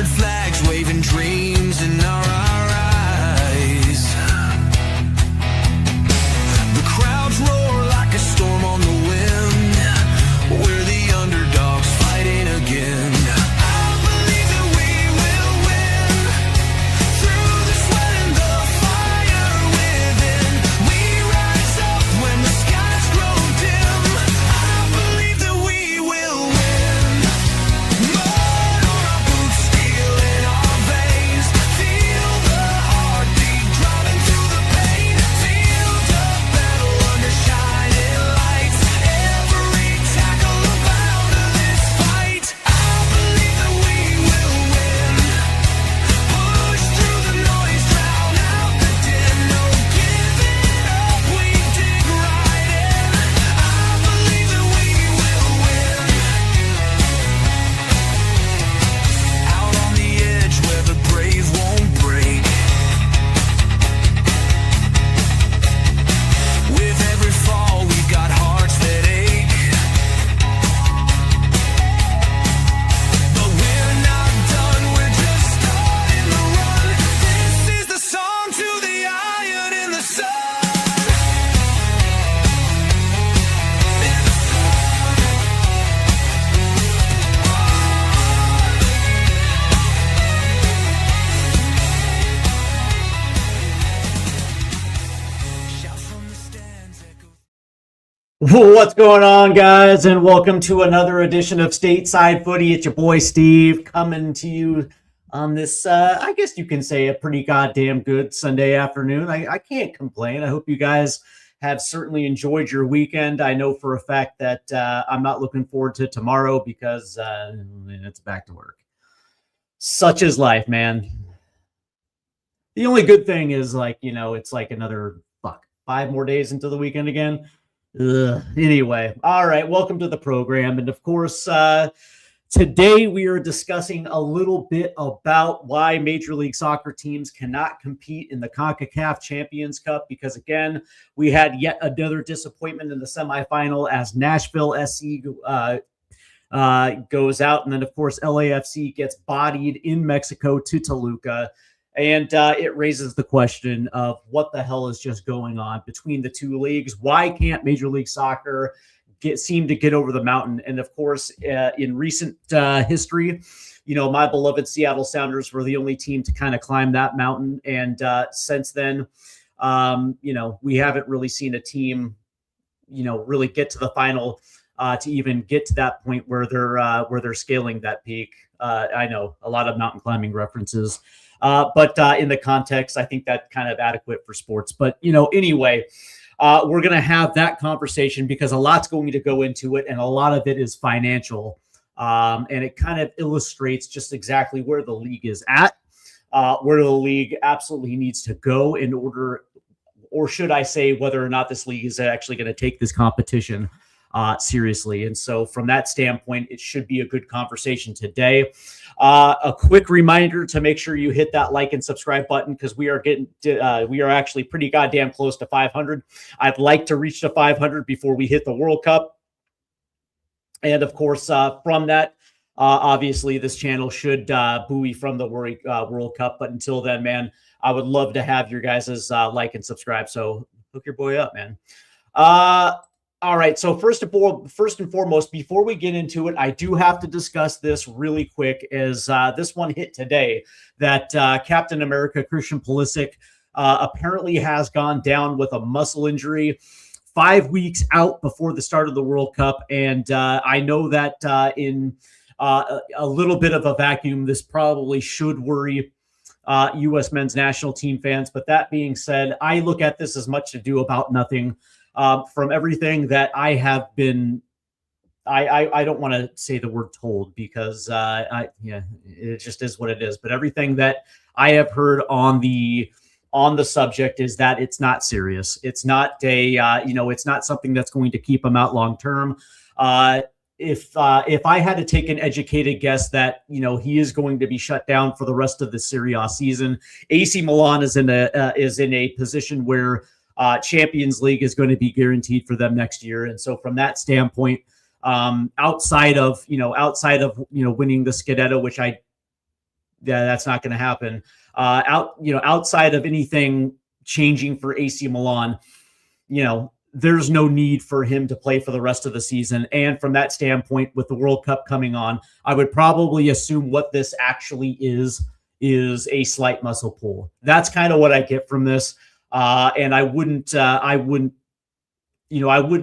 Battered flags waving dreams in our eyes. The crowds roar like a storm on the wind. We're the underdogs fighting again. What's going on, guys, and welcome to another edition of Stateside Footy. It's your boy Steve coming to you on this, I guess you can say, a pretty goddamn good Sunday afternoon. I can't complain. I hope you guys have certainly enjoyed your weekend. I know for a fact that I'm not looking forward to tomorrow because it's back to work. Such is life, man. The only good thing is, it's like another 5 more days into the weekend again. Anyway, all right, welcome to the program. And of course, today we are discussing a little bit about why Major League Soccer teams cannot compete in the Concacaf Champions Cup, because again, we had yet another disappointment in the semifinal as Nashville SC goes out. And then, of course, LAFC gets bodied in Mexico to Toluca. And it raises the question of what the hell is just going on between the two leagues. Why can't Major League Soccer seem to get over the mountain? And of course, in recent history, my beloved Seattle Sounders were the only team to kind of climb that mountain. And since then, we haven't really seen a team, really get to the final to even get to that point where they're scaling that peak. I know a lot of mountain climbing references. But in the context, I think that's kind of adequate for sports. But, anyway, we're going to have that conversation because a lot's going to go into it, and a lot of it is financial. And it kind of illustrates just exactly where the league is at, where the league absolutely needs to go in order, or should I say, whether or not this league is actually going to take this competition seriously. And so from that standpoint, it should be a good conversation today. A quick reminder to make sure you hit that like and subscribe button, because we are actually pretty goddamn close to 500. I'd like to reach to 500 before we hit the World Cup. And of course, from that, obviously this channel should buoy from the World Cup. But until then, man, I would love to have your guys' like and subscribe. So hook your boy up, man. All right, so first and foremost, before we get into it, I do have to discuss this really quick, as this one hit today, that Captain America Christian Pulisic apparently has gone down with a muscle injury 5 weeks out before the start of the World Cup. And I know that in a little bit of a vacuum, this probably should worry U.S. men's national team fans. But that being said, I look at this as much ado about nothing. From everything that I have been, I don't want to say the word told, because it just is what it is. But everything that I have heard on the subject is that it's not serious. It's not it's not something that's going to keep him out long term. If I had to take an educated guess that he is going to be shut down for the rest of the Serie A season, AC Milan is in a position where Champions League is going to be guaranteed for them next year. And so from that standpoint, outside of winning the Scudetto, which I yeah, that's not going to happen. Outside of anything changing for AC Milan, there's no need for him to play for the rest of the season. And from that standpoint, with the World Cup coming on, I would probably assume what this actually is a slight muscle pull. That's kind of what I get from this. And I wouldn't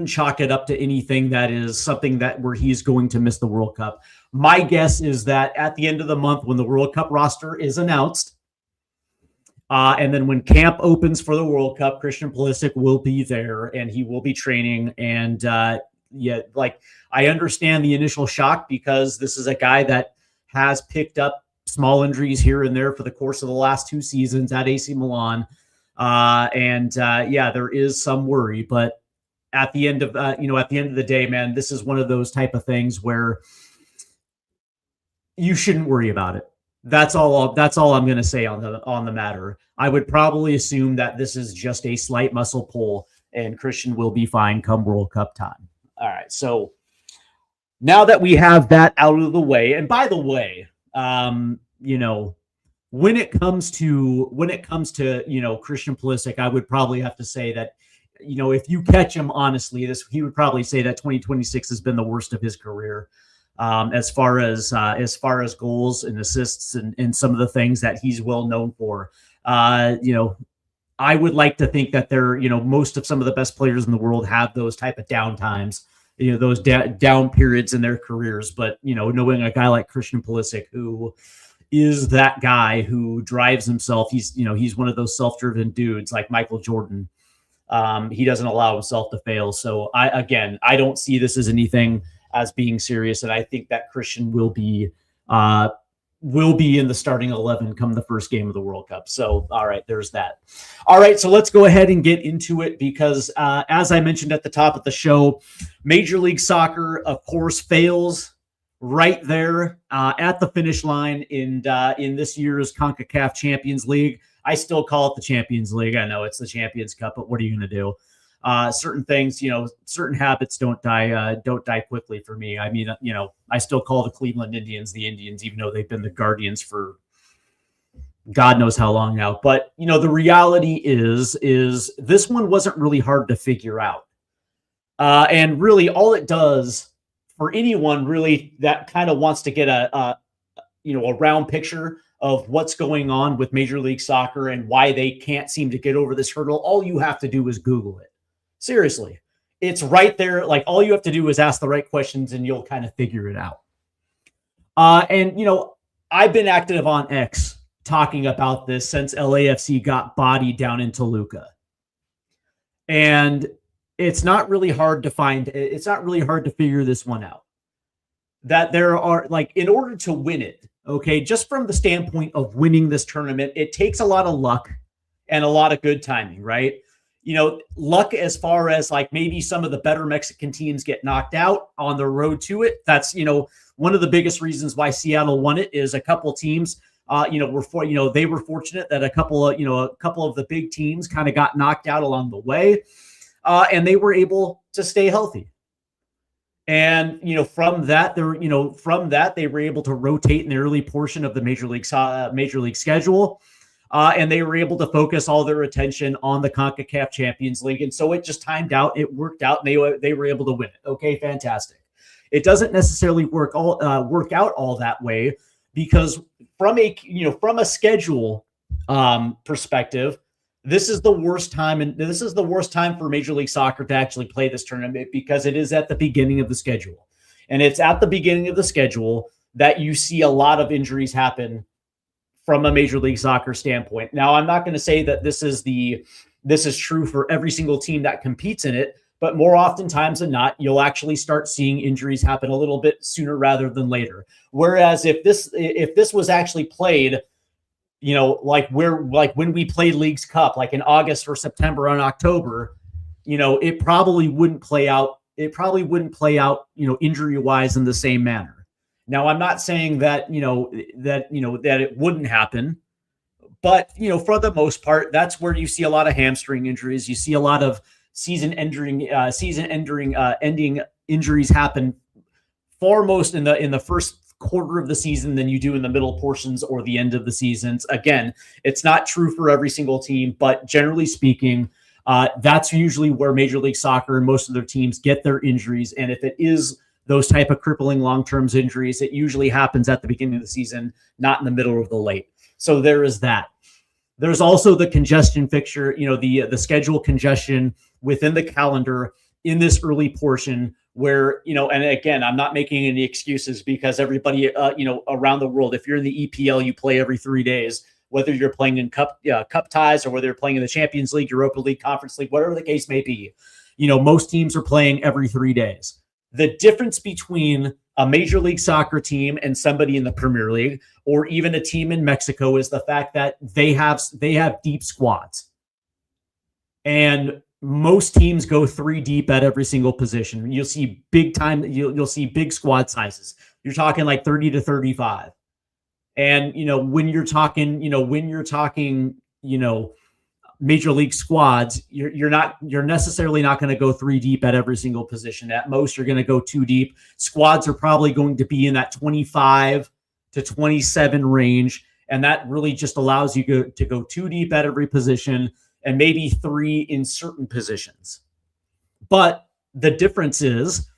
chalk it up to anything that is something that where he's going to miss the World Cup. My guess is that at the end of the month, when the World Cup roster is announced, and then when camp opens for the World Cup, Christian Pulisic will be there and he will be training. And I understand the initial shock because this is a guy that has picked up small injuries here and there for the course of the last 2 seasons at AC Milan. There is some worry, but at the end of the day, man, this is one of those type of things where you shouldn't worry about it. That's all I'm going to say on the matter. I would probably assume that this is just a slight muscle pull and Christian will be fine come World Cup time. All right. So now that we have that out of the way, and by the way, when it comes to Christian Pulisic, I would probably have to say that, if you catch him honestly, he would probably say that 2026 has been the worst of his career. As far as goals and assists and some of the things that he's well known for. I would like to think that most of some of the best players in the world have those type of down times, those down periods in their careers. But, knowing a guy like Christian Pulisic, who is that guy who drives himself, he's one of those self-driven dudes like Michael Jordan. He doesn't allow himself to fail. So I don't see this as anything as being serious. And I think that Christian will be in the starting 11 come the first game of the World Cup. So, all right, there's that. All right. So let's go ahead and get into it because as I mentioned at the top of the show, Major League Soccer, of course, fails right there at the finish line in this year's Concacaf Champions League. I still call it the Champions League. I know it's the Champions Cup, but what are you going to do? Certain things, certain habits don't die quickly for me. I mean, I still call the Cleveland Indians the Indians, even though they've been the Guardians for God knows how long now. But, the reality is this one wasn't really hard to figure out. And really all it does for anyone really that kind of wants to get a round picture of what's going on with Major League Soccer and why they can't seem to get over this hurdle, all you have to do is Google it. Seriously, it's right there. Like all you have to do is ask the right questions and you'll kind of figure it out. I've been active on X talking about this since LAFC got bodied down in Toluca. And it's not really hard to figure this one out. That there are in order to win it, okay, just from the standpoint of winning this tournament, it takes a lot of luck and a lot of good timing, right? Luck as far as maybe some of the better Mexican teams get knocked out on the road to it. That's, one of the biggest reasons why Seattle won it is a couple teams, they were fortunate that a couple of the big teams kind of got knocked out along the way. And they were able to stay healthy. And, from that, they were able to rotate in the early portion of the Major League schedule. And they were able to focus all their attention on the CONCACAF Champions League. And so it just timed out. It worked out and they were able to win it. Okay, fantastic. It doesn't necessarily work out all that way because from a schedule perspective, this is the worst time for Major League Soccer to actually play this tournament because it is at the beginning of the schedule. And it's at the beginning of the schedule that you see a lot of injuries happen from a Major League Soccer standpoint. Now, I'm not going to say that this is true for every single team that competes in it, but more oftentimes than not, you'll actually start seeing injuries happen a little bit sooner rather than later. Whereas if this was actually played, when we played Leagues Cup, like in August or September or October, it probably wouldn't play out. Injury wise in the same manner. Now, I'm not saying that it wouldn't happen, but for the most part, that's where you see a lot of hamstring injuries. You see a lot of season-ending injuries happen foremost in the first quarter of the season than you do in the middle portions or the end of the seasons. Again, it's not true for every single team, but generally speaking, that's usually where Major League Soccer and most of their teams get their injuries. And if it is those type of crippling long-term injuries, it usually happens at the beginning of the season, not in the middle or the late. So there is that. There's also the congestion fixture, the schedule congestion within the calendar in this early portion where, and again, I'm not making any excuses because everybody, around the world, if you're in the EPL, you play every 3 days, whether you're playing in cup ties or whether you're playing in the Champions League, Europa League, Conference League, whatever the case may be, most teams are playing every 3 days. The difference between a Major League Soccer team and somebody in the Premier League or even a team in Mexico is the fact that they have deep squads. And most teams go 3 deep at every single position. You'll see you'll see big squad sizes. You're talking like 30 to 35. And when you're talking Major League squads, you're necessarily not going to go 3 deep at every single position. At most, you're going to go 2 deep. Squads are probably going to be in that 25 to 27 range, and that really just allows you to go 2 deep at every position and maybe 3 in certain positions. But the difference is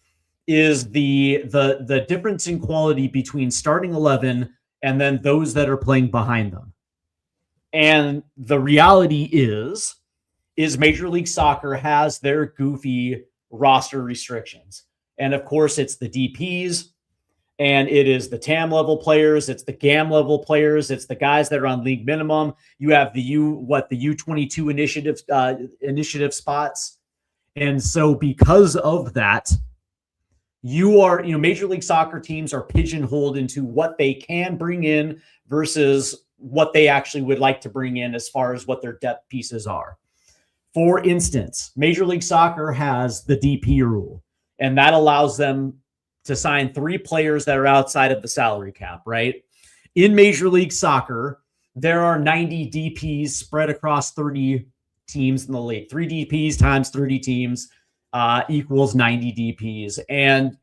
the difference in quality between starting 11 and then those that are playing behind them. And the reality is Major League Soccer has their goofy roster restrictions. And of course, it's the DPs, and it is the TAM level players, it's the GAM level players, it's the guys that are on league minimum. You have the U22 initiative spots. And so because of that, Major League Soccer teams are pigeonholed into what they can bring in versus what they actually would like to bring in as far as what their depth pieces are. For instance, Major League Soccer has the DP rule, and that allows them to sign 3 players that are outside of the salary cap, right? In Major League Soccer, there are 90 DPs spread across 30 teams in the league. 3 DPs times 30 teams equals 90 DPs. And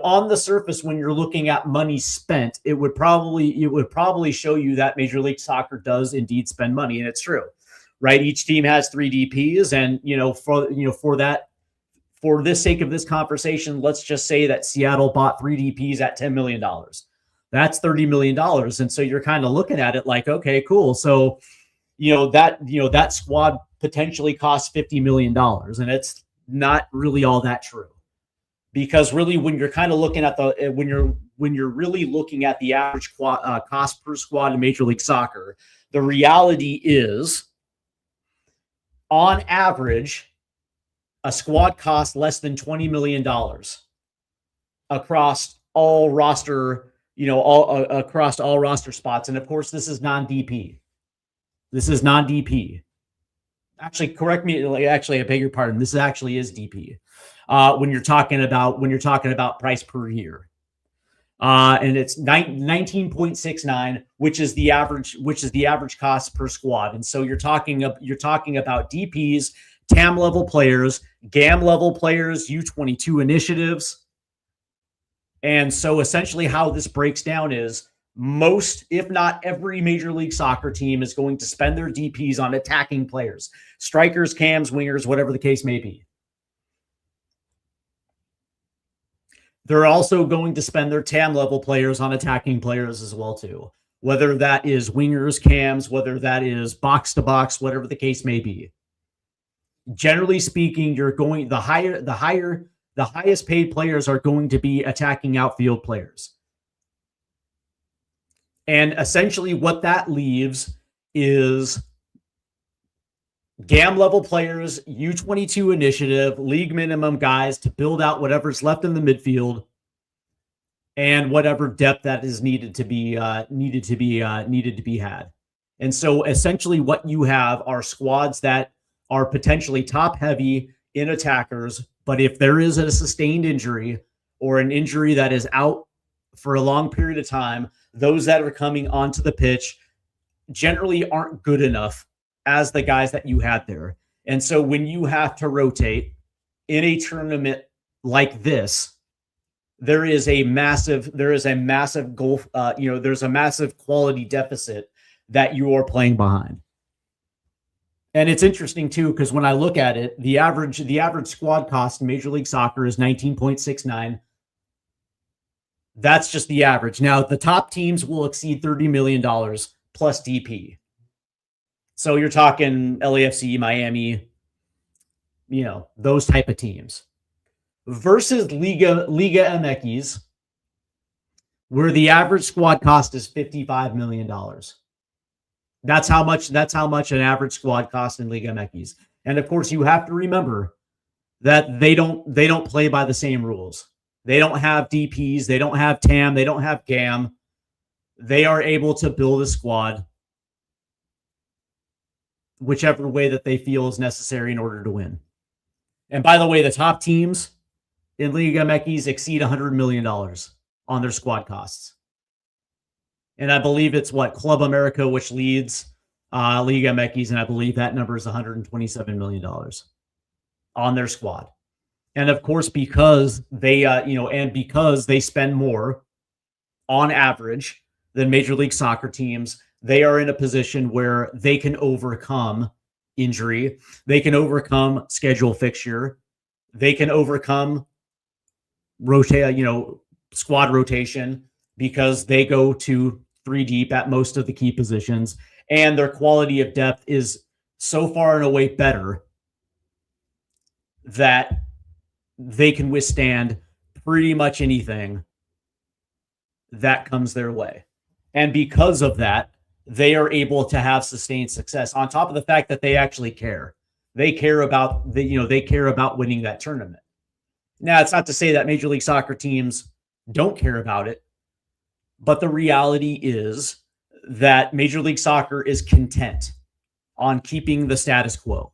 on the surface, when you're looking at money spent, it would probably show you that Major League Soccer does indeed spend money, and it's true, right? Each team has 3 DPs, and for this sake of this conversation, let's just say that Seattle bought 3 DPs at $10 million. That's $30 million, and so you're kind of looking at it like, okay, cool. So that squad potentially costs $50 million, and it's not really all that true. Because really, when you're kind of looking at when you're really looking at the average cost per squad in Major League Soccer, the reality is, on average, a squad costs less than $20 million across all roster, across all roster spots. And of course, this is non-DP. This is non-DP. Actually, correct me. Actually, I beg your pardon. This actually is DP. When you're talking about price per year, and it's 19.69, which is the average cost per squad. And so you're talking about DPs, TAM level players, GAM level players, U22 initiatives. And so essentially how this breaks down is most, if not every Major League Soccer team is going to spend their DPs on attacking players, strikers, cams, wingers, whatever the case may be. They're also going to spend their TAM level players on attacking players as well too. Whether that is wingers, cams, whether that is box to box, whatever the case may be. Generally speaking, the highest paid players are going to be attacking outfield players. And essentially what that leaves is GAM level players, U22 initiative, league minimum guys to build out whatever's left in the midfield and whatever depth that is needed to be had. And so essentially what you have are squads that are potentially top heavy in attackers, but if there is a sustained injury or an injury that is out for a long period of time, those that are coming onto the pitch generally aren't good enough as the guys that you had there. And so when you have to rotate in a tournament like this, there is a massive goal, there's a massive quality deficit that you are playing behind. And it's interesting too, because when I look at it, the average squad cost in Major League Soccer is 19.69. That's just the average. Now, the top teams will exceed $30 million plus DP. So you're talking LAFC, Miami, those type of teams. Versus Liga MX, where the average squad cost is $55 million. That's how much an average squad costs in Liga MX. And of course, you have to remember that they don't play by the same rules. They don't have DPs, they don't have TAM, they don't have GAM. They are able to build a squad whichever way that they feel is necessary in order to win. And by the way, the top teams in Liga MX exceed $100 million on their squad costs. And I believe it's Club America, which leads Liga MX, and I believe that number is $127 million on their squad. And of course, because they, because they spend more on average than Major League Soccer teams, they are in a position where they can overcome injury, they can overcome schedule fixture, they can overcome squad rotation, because they go to 3 deep at most of the key positions, and their quality of depth is so far and away better that they can withstand pretty much anything that comes their way. And because of that, they are able to have sustained success, on top of the fact that they actually care. They care about winning that tournament. Now, it's not to say that Major League Soccer teams don't care about it, but the reality is that Major League Soccer is content on keeping the status quo.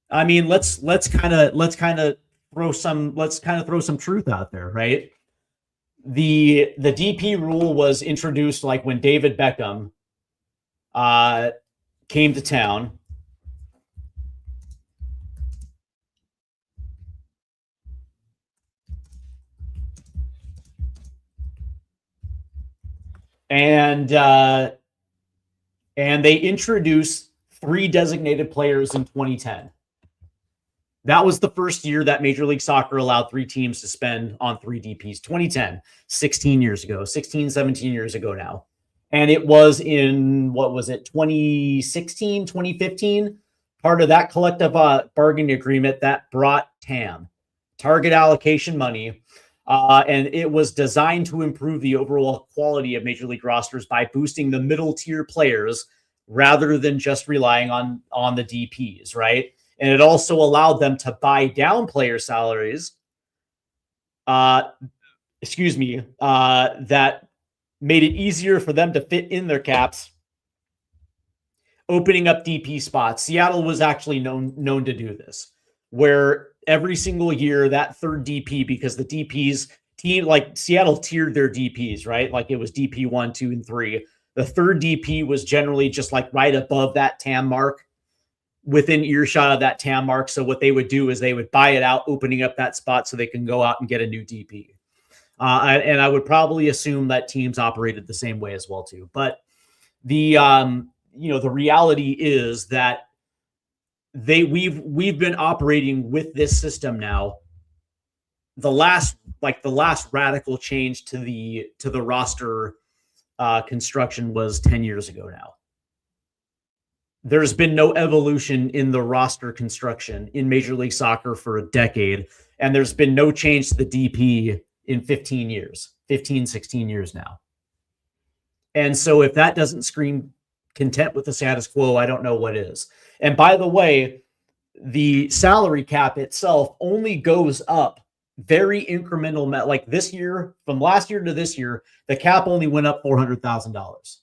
I mean, let's kind of throw some truth out there, right? The DP rule was introduced when David Beckham came to town. And they introduced 3 designated players in 2010. That was the first year that Major League Soccer allowed 3 teams to spend on 3 DPs. 2010, 17 years ago now. And it was in, 2016, 2015, part of that collective bargaining agreement that brought TAM, target allocation money. And it was designed to improve the overall quality of Major League rosters by boosting the middle tier players rather than just relying on the DPs, right? And it also allowed them to buy down player salaries, that made it easier for them to fit in their caps, opening up DP spots. Seattle was actually known to do this, where every single year that third DP, because the DPs team, Seattle tiered their DPs, right? It was DP 1, 2, and 3. The third DP was generally just right above that TAM mark, within earshot of that TAM mark. So what they would do is they would buy it out, opening up that spot so they can go out and get a new DP. And I would probably assume that teams operated the same way as well too. But the reality is that we've been operating with this system now. The last radical change to the roster construction was 10 years ago now. There's been no evolution in the roster construction in Major League Soccer for a decade, and there's been no change to the DP in 16 years now. And so if that doesn't scream content with the status quo, I don't know what is. And by the way, the salary cap itself only goes up very incremental. This year, from last year to this year, the cap only went up $400,000.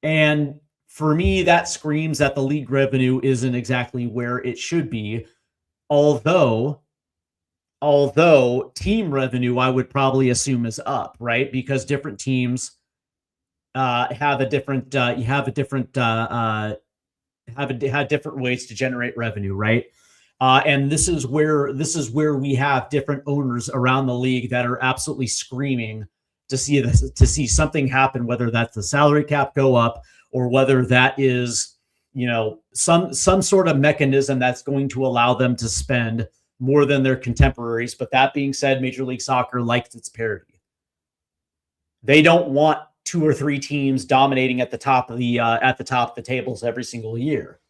And for me, that screams that the league revenue isn't exactly where it should be. Although team revenue, I would probably assume, is up, right? Because different teams have different ways to generate revenue, right? And this is where we have different owners around the league that are absolutely screaming to see something happen, whether that's the salary cap go up or whether that is, some sort of mechanism that's going to allow them to spend more than their contemporaries. But that being said, Major League Soccer likes its parity. They don't want 2 or 3 teams dominating at the top of the tables every single year.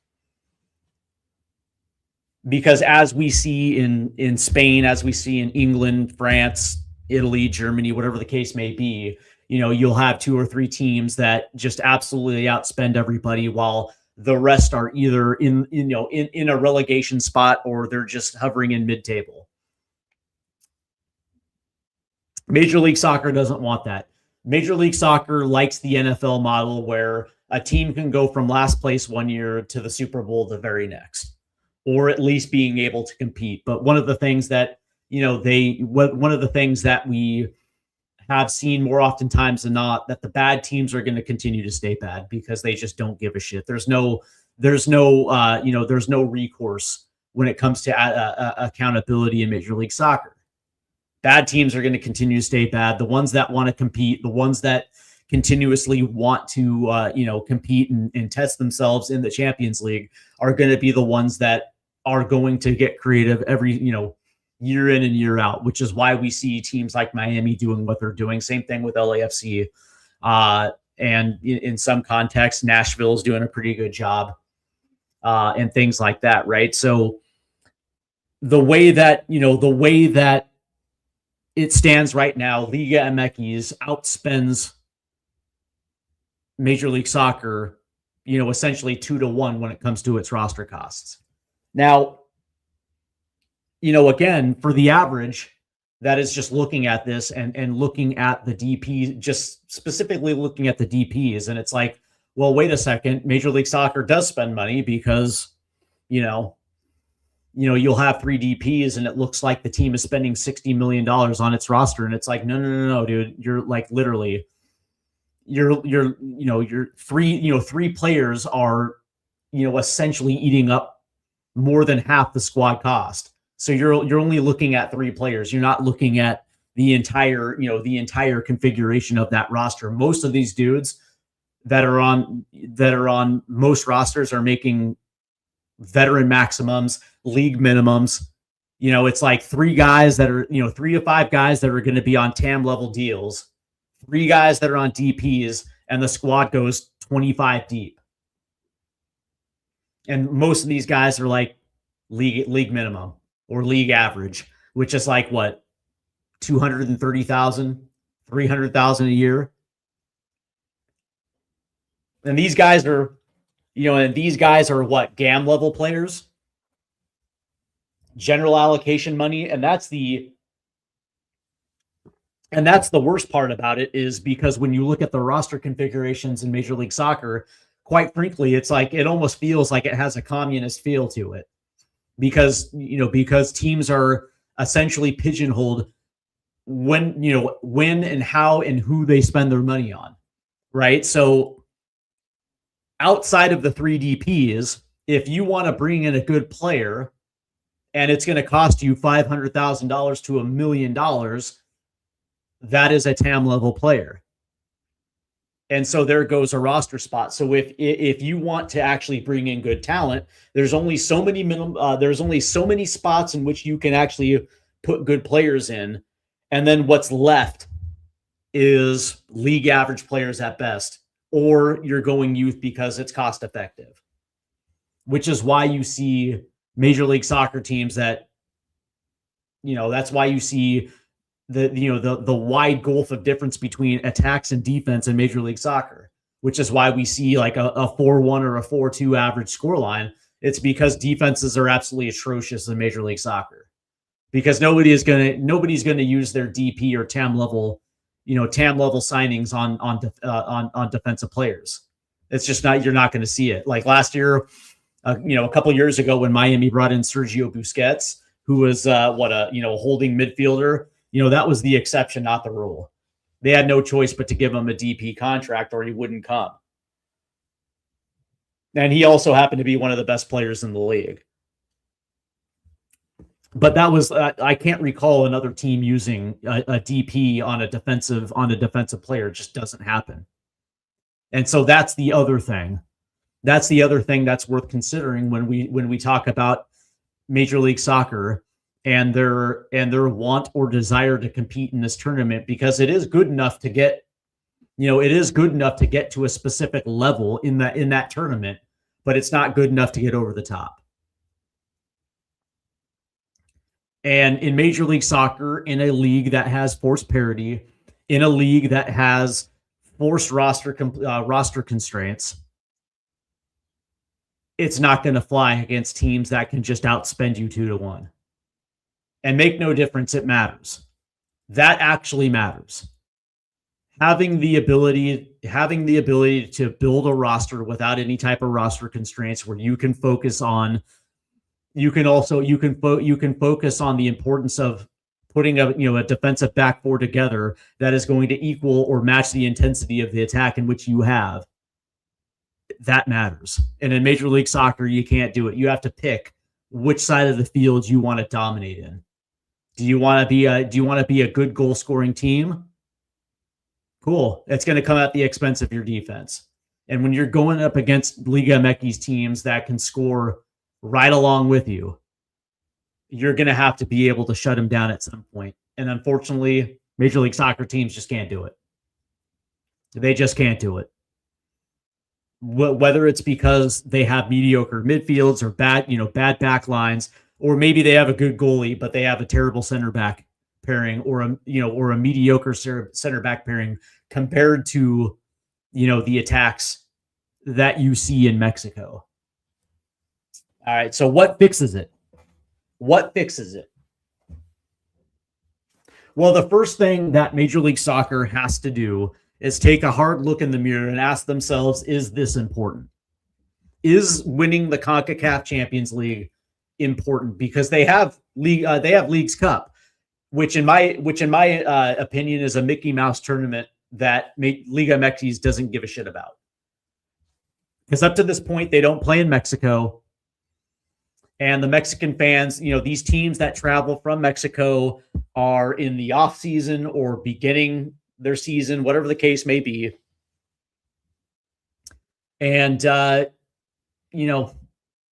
Because as we see in Spain, as we see in England, France, Italy, Germany, whatever the case may be, you'll have 2 or 3 teams that just absolutely outspend everybody, while the rest are either in a relegation spot or they're just hovering in mid-table. Major League Soccer doesn't want that. Major League Soccer likes the NFL model, where a team can go from last place one year to the Super Bowl the very next, or at least being able to compete. But one of the things that, one of the things that we have seen more oftentimes than not, that the bad teams are going to continue to stay bad because they just don't give a shit. There's no recourse when it comes to accountability in Major League Soccer. Bad teams are going to continue to stay bad. The ones that want to compete, the ones that continuously want to, compete and test themselves in the Champions League, are going to be the ones that are going to get creative every, year in and year out, which is why we see teams like Miami doing what they're doing. Same thing with LAFC. And in some contexts, Nashville is doing a pretty good job, and things like that. Right. So the way that it stands right now, Liga MX outspends Major League Soccer, essentially 2-1 when it comes to its roster costs. Now, again, for the average that is just looking at this and looking at the DP, just specifically looking at the DPs, and it's like, well, wait a second, Major League Soccer does spend money because, you'll have 3 DPs and it looks like the team is spending $60 million on its roster. And it's like, no, dude, you're like literally, your 3 players are, essentially eating up more than half the squad cost. So you're only looking at 3 players. You're not looking at the entire configuration of that roster. Most of these dudes that are on most rosters are making veteran maximums, league minimums. It's like 3 guys that are, 3 to 5 guys that are going to be on TAM level deals, 3 guys that are on DPs, and the squad goes 25 deep. And most of these guys are like league minimum or league average, which is like what, 230,000, 300,000 a year. And these guys are, what, GAM level players, general allocation money. And that's the worst part about it, is because when you look at the roster configurations in Major League Soccer, quite frankly, it's like, it almost feels like it has a communist feel to it, because teams are essentially pigeonholed when and how and who they spend their money on. Right. So outside of the 3 DPs, if you want to bring in a good player and it's going to cost you $500,000 to $1 million, that is a TAM level player. And so there goes a roster spot. So if you want to actually bring in good talent, there's only so many spots in which you can actually put good players in. And then what's left is league average players at best, or you're going youth because it's cost effective, which is why you see Major League Soccer teams that, that's why you see the wide gulf of difference between attacks and defense in Major League Soccer, which is why we see like a 4-1 or a 4-2 average scoreline. It's because defenses are absolutely atrocious in Major League Soccer, because nobody's going to use their DP or TAM level signings on defensive players. It's just not, you're not going to see it. Like last year, a couple years ago when Miami brought in Sergio Busquets, who was a holding midfielder. That was the exception, not the rule. They had no choice but to give him a DP contract or he wouldn't come. And he also happened to be one of the best players in the league. But that was I can't recall another team using a DP on a defensive player. It just doesn't happen. And so that's the other thing. That's the other thing that's worth considering when we talk about Major League Soccer and their want or desire to compete in this tournament, because it is good enough to get, it is good enough to get to a specific level in that tournament, but it's not good enough to get over the top. And in Major League Soccer, in a league that has forced parity, in a league that has forced roster constraints, it's not going to fly against teams that can just outspend you 2-1. And make no difference, it matters. That actually matters. Having the ability to build a roster without any type of roster constraints, where you can focus on, you can focus on the importance of putting a defensive back four together that is going to equal or match the intensity of the attack in which you have. That matters. And in Major League Soccer, you can't do it. You have to pick which side of the field you want to dominate in. Do you want to be a good goal scoring team? Cool. It's going to come at the expense of your defense. And when you're going up against Liga MX teams that can score right along with you, you're going to have to be able to shut them down at some point. And unfortunately, Major League Soccer teams just can't do it. They just can't do it. Whether it's because they have mediocre midfields or bad back lines, or maybe they have a good goalie, but they have a terrible center back pairing, or a mediocre center back pairing compared to, the attacks that you see in Mexico. All right. So what fixes it? What fixes it? Well, the first thing that Major League Soccer has to do is take a hard look in the mirror and ask themselves, is this important? Is winning the Concacaf Champions League important? Because they have Leagues Cup, which in my opinion is a Mickey Mouse tournament that Liga MX doesn't give a shit about. Because up to this point, they don't play in Mexico. And the Mexican fans, these teams that travel from Mexico are in the off season or beginning their season, whatever the case may be. And,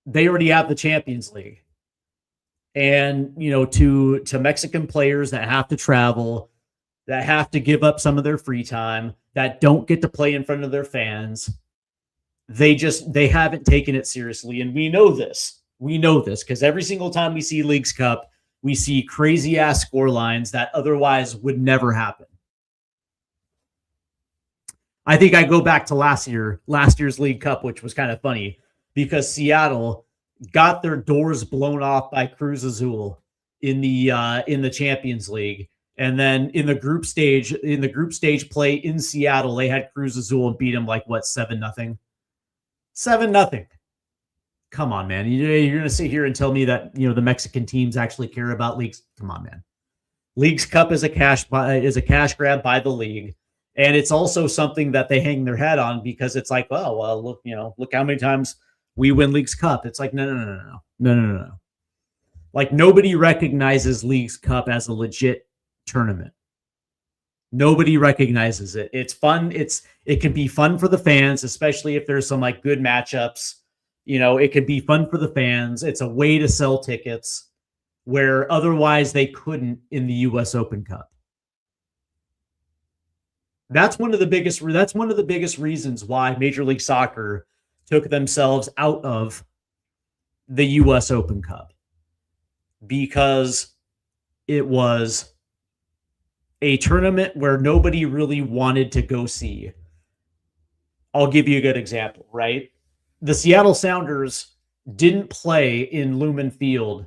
they already have the Champions League. And, to Mexican players that have to travel, that have to give up some of their free time, that don't get to play in front of their fans, they haven't taken it seriously. And we know this because every single time we see Leagues Cup, we see crazy ass score lines that otherwise would never happen. I think I go back to last year's League Cup, which was kind of funny because Seattle got their doors blown off by Cruz Azul in the Champions League. And then in the group stage play in Seattle, they had Cruz Azul and beat them like 7-0. 7-0. Come on, man. You're going to sit here and tell me that, the Mexican teams actually care about leagues. Come on, man. Leagues Cup is a cash grab by the league. And it's also something that they hang their hat on because it's like, oh, well, look how many times we win Leagues Cup. It's like, no. Like, nobody recognizes Leagues Cup as a legit tournament. Nobody recognizes it. It's fun. It can be fun for the fans, especially if there's some like good matchups. It can be fun for the fans. It's a way to sell tickets where otherwise they couldn't in the US Open Cup. That's one of the biggest reasons why Major League Soccer took themselves out of the US Open Cup, because it was a tournament where nobody really wanted to go see. I'll give you a good example, right? The Seattle Sounders didn't play in Lumen Field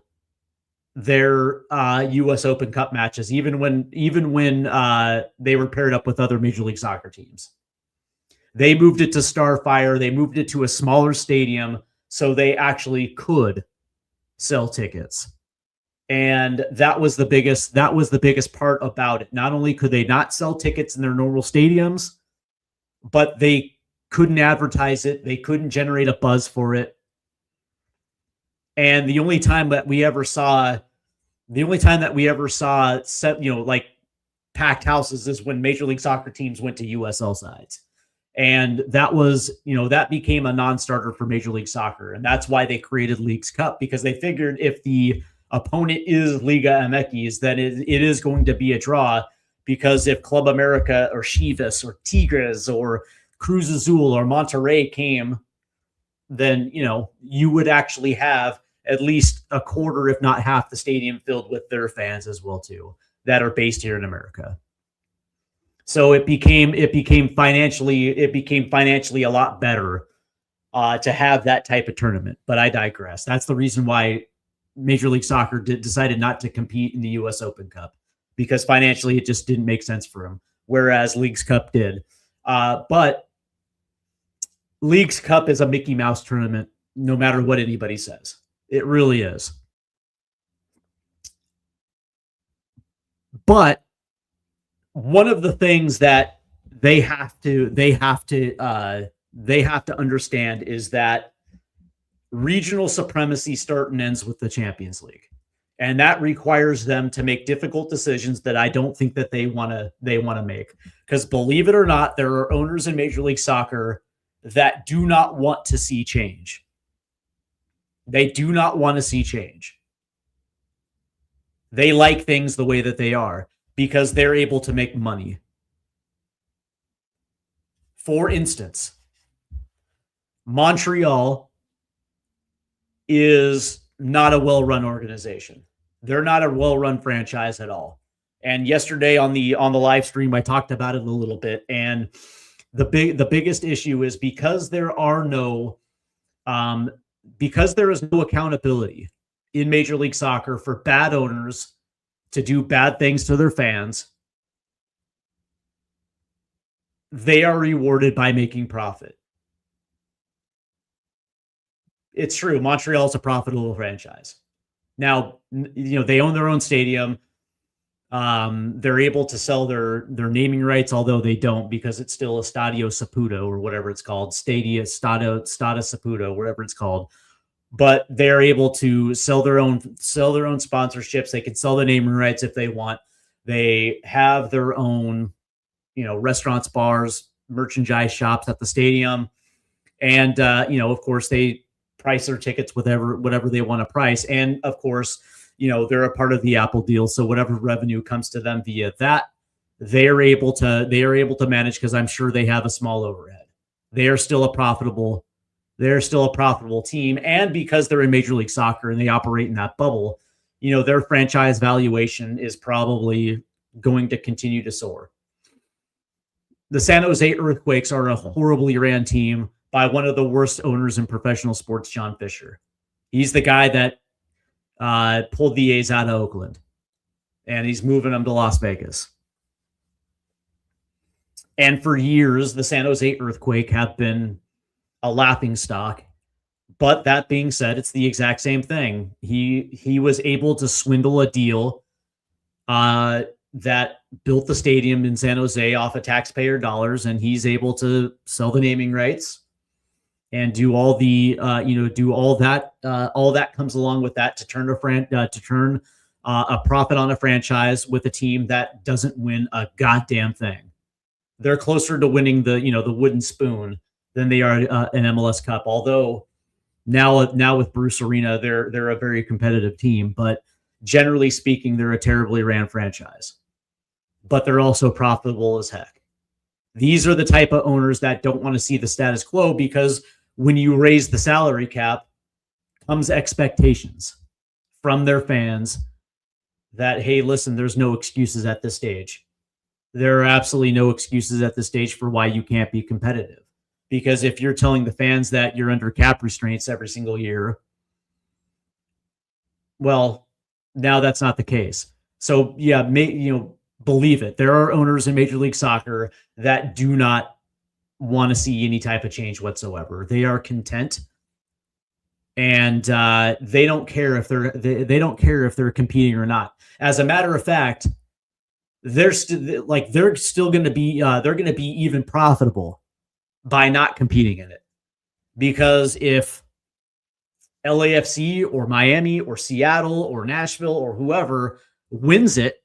their US Open Cup matches, even when they were paired up with other Major League Soccer teams. They moved it to Starfire. They moved it to a smaller stadium so they actually could sell tickets. And that was the biggest part about it. Not only could they not sell tickets in their normal stadiums, but they couldn't advertise it. They couldn't generate a buzz for it. And the only time that we ever saw The only time that we ever saw like packed houses is when Major League Soccer teams went to USL sides. And that was, that became a non-starter for Major League Soccer. And that's why they created Leagues Cup, because they figured if the opponent is Liga MX, then it is going to be a draw, because if Club America or Chivas or Tigres or Cruz Azul or Monterrey came, then, you would actually have at least a quarter, if not half, the stadium filled with their fans as well, too, that are based here in America. So it became financially a lot better to have that type of tournament. But I digress. That's the reason why Major League Soccer decided not to compete in the U.S. Open Cup, because financially it just didn't make sense for them, whereas Leagues Cup did. But Leagues Cup is a Mickey Mouse tournament, no matter what anybody says. It really is. But one of the things that they have to understand is that regional supremacy starts and ends with the Champions League, and that requires them to make difficult decisions that I don't think that they want to make. Because believe it or not, there are owners in Major League Soccer that do not want to see change. They do not want to see change. They like things the way that they are, because they're able to make money. For instance, Montreal is not a well-run organization. They're not a well-run franchise at all. And yesterday on the live stream, I talked about it a little bit. And the biggest issue is because there is no accountability in Major League Soccer for bad owners to do bad things to their fans, they are rewarded by making profit. It's true. Montreal is a profitable franchise. Now, they own their own stadium. They're able to sell their naming rights, although they don't, because it's still Estadio Saputo or whatever it's called, Stada Saputo, whatever it's called. But they're able to sell their own sponsorships. They can sell the naming rights if they want. They have their own, restaurants, bars, merchandise shops at the stadium, and of course they price their tickets whatever they want to price. And of course, they're a part of the Apple deal, so whatever revenue comes to them via that, they are able to manage, because I'm sure they have a small overhead. They're still a profitable team, and because they're in Major League Soccer and they operate in that bubble, their franchise valuation is probably going to continue to soar. The San Jose Earthquakes are a horribly ran team by one of the worst owners in professional sports, John Fisher. He's the guy that pulled the A's out of Oakland, and he's moving them to Las Vegas. And for years, the San Jose Earthquake have been a laughing stock. But that being said, it's the exact same thing. He was able to swindle a deal that built the stadium in San Jose off of taxpayer dollars, and he's able to sell the naming rights and do all the all that comes along with that to turn a profit on a franchise with a team that doesn't win a goddamn thing. They're closer to winning the wooden spoon than they are an MLS Cup. Although now with Bruce Arena, they're a very competitive team, but generally speaking, they're a terribly ran franchise. But they're also profitable as heck. These are the type of owners that don't want to see the status quo, because when you raise the salary cap, comes expectations from their fans that, hey, listen, there's no excuses at this stage. There are absolutely no excuses at this stage for why you can't be competitive. Because if you're telling the fans that you're under cap restraints every single year, well, now that's not the case. So yeah, believe it. There are owners in Major League Soccer that do not want to see any type of change whatsoever. They are content, and they don't care if they're competing or not. As a matter of fact, they're still going to be even profitable by not competing in it. Because if LAFC or Miami or Seattle or Nashville or whoever wins it,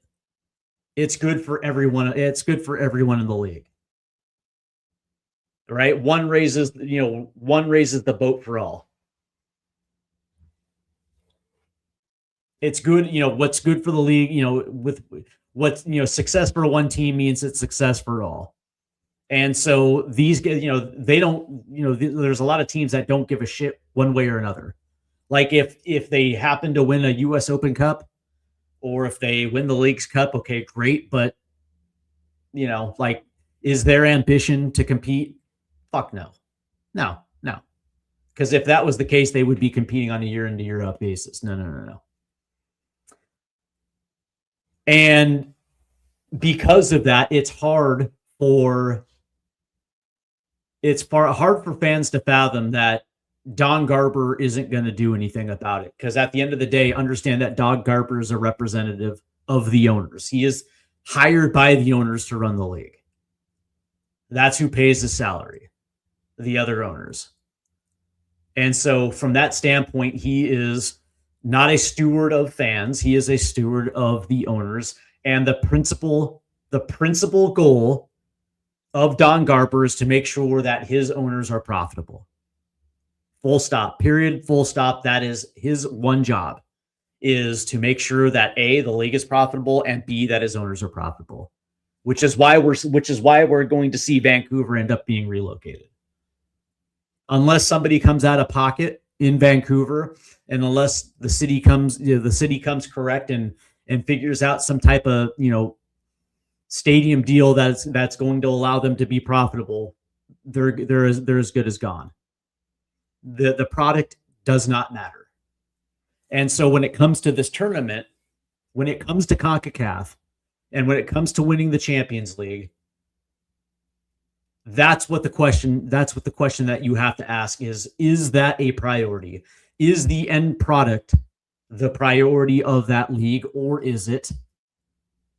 it's good for everyone. It's good for everyone in the league. Right? One raises the boat for all. It's good, what's good for the league, with what's, success for one team means it's success for all. And so these guys, they don't, there's a lot of teams that don't give a shit one way or another. Like if they happen to win a US Open Cup or if they win the Leagues Cup, okay, great. But, like, is their ambition to compete? Fuck no. No. Because if that was the case, they would be competing on a year in to year out basis. No. And because of that, it's hard for fans to fathom that Don Garber isn't going to do anything about it. Because at the end of the day, understand that Don Garber is a representative of the owners. He is hired by the owners to run the league. That's who pays his salary, the other owners. And so from that standpoint, he is not a steward of fans. He is a steward of the owners. And the principal goal of Don Garber is to make sure that his owners are profitable. Full stop, period, full stop. That is his one job, is to make sure that A, the league is profitable, and B, that his owners are profitable. Which is why we're going to see Vancouver end up being relocated. Unless somebody comes out of pocket in Vancouver, and unless the city comes correct and figures out some type of stadium deal that's going to allow them to be profitable, they're as good as gone. The product does not matter. And so when it comes to this tournament, when it comes to Concacaf, and when it comes to winning the Champions League, that's what the question that you have to ask is that a priority? Is the end product the priority of that league, or is it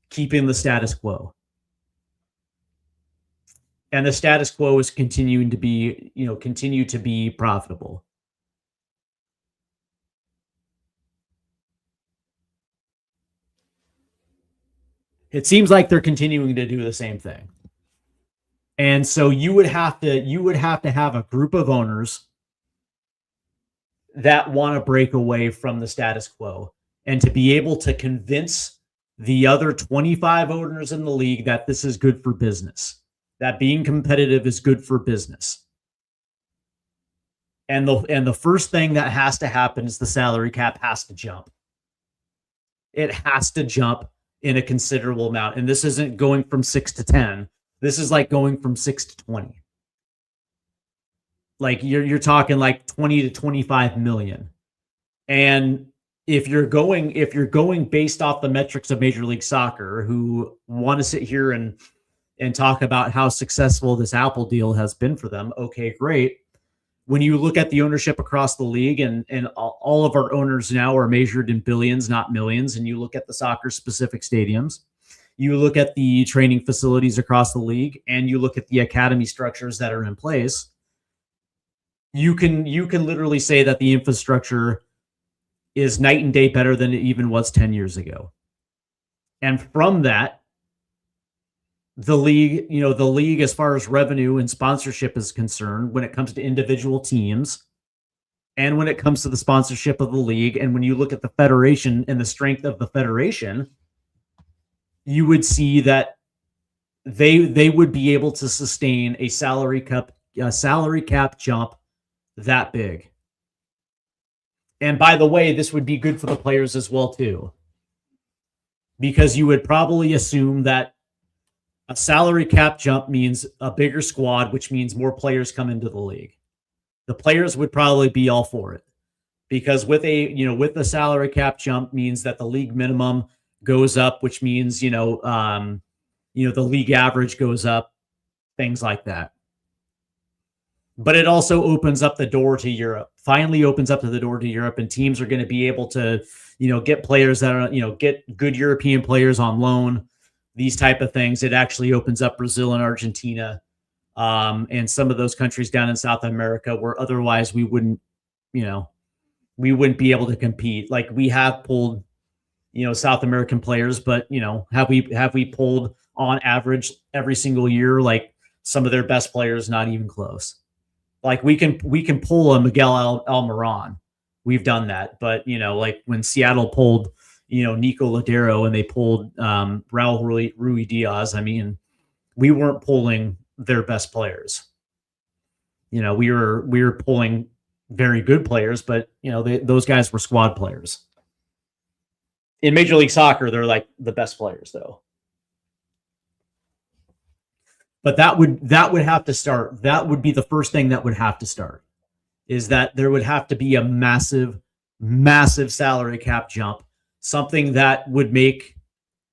keeping the status quo? And the status quo is continue to be profitable. It seems like they're continuing to do the same thing. And so you would have to have a group of owners that want to break away from the status quo and to be able to convince the other 25 owners in the league that this is good for business, that being competitive is good for business. And the first thing that has to happen is the salary cap has to jump. It has to jump in a considerable amount. And this isn't going from 6 to 10. This is like going from 6 to 20. Like you're talking like 20 to 25 million. And if you're going based off the metrics of Major League Soccer, who want to sit here and talk about how successful this Apple deal has been for them, okay, great. When you look at the ownership across the league, and all of our owners now are measured in billions, not millions, and you look at the soccer-specific stadiums, you look at the training facilities across the league, and you look at the academy structures that are in place, you can literally say that the infrastructure is night and day better than it even was 10 years ago. And from that, the league, as far as revenue and sponsorship is concerned, when it comes to individual teams, and when it comes to the sponsorship of the league, and when you look at the federation and the strength of the federation, you would see that they would be able to sustain a salary cap jump that big. And by the way, this would be good for the players as well too, because you would probably assume that a salary cap jump means a bigger squad, which means more players come into the league. The players would probably be all for it, because with the salary cap jump means that the league minimum goes up, which means the league average goes up, things like that. But it also opens up the door to Europe. Finally opens up the door to Europe, and teams are going to be able to get players that are get good European players on loan. These type of things. It actually opens up Brazil and Argentina, and some of those countries down in South America where otherwise we wouldn't we wouldn't be able to compete. Like we have pulled, South American players, but have we pulled on average every single year like some of their best players? Not even close. Like we can pull a Miguel Almiron. We've done that, but like when Seattle pulled, Nico Ladero and they pulled Raul Rui Diaz. I mean, we weren't pulling their best players. We were pulling very good players, but those guys were squad players. In Major League Soccer, they're like the best players, though. But that would have to start. That would be the first thing that would have to start. Is that there would have to be a massive, massive salary cap jump, something that would make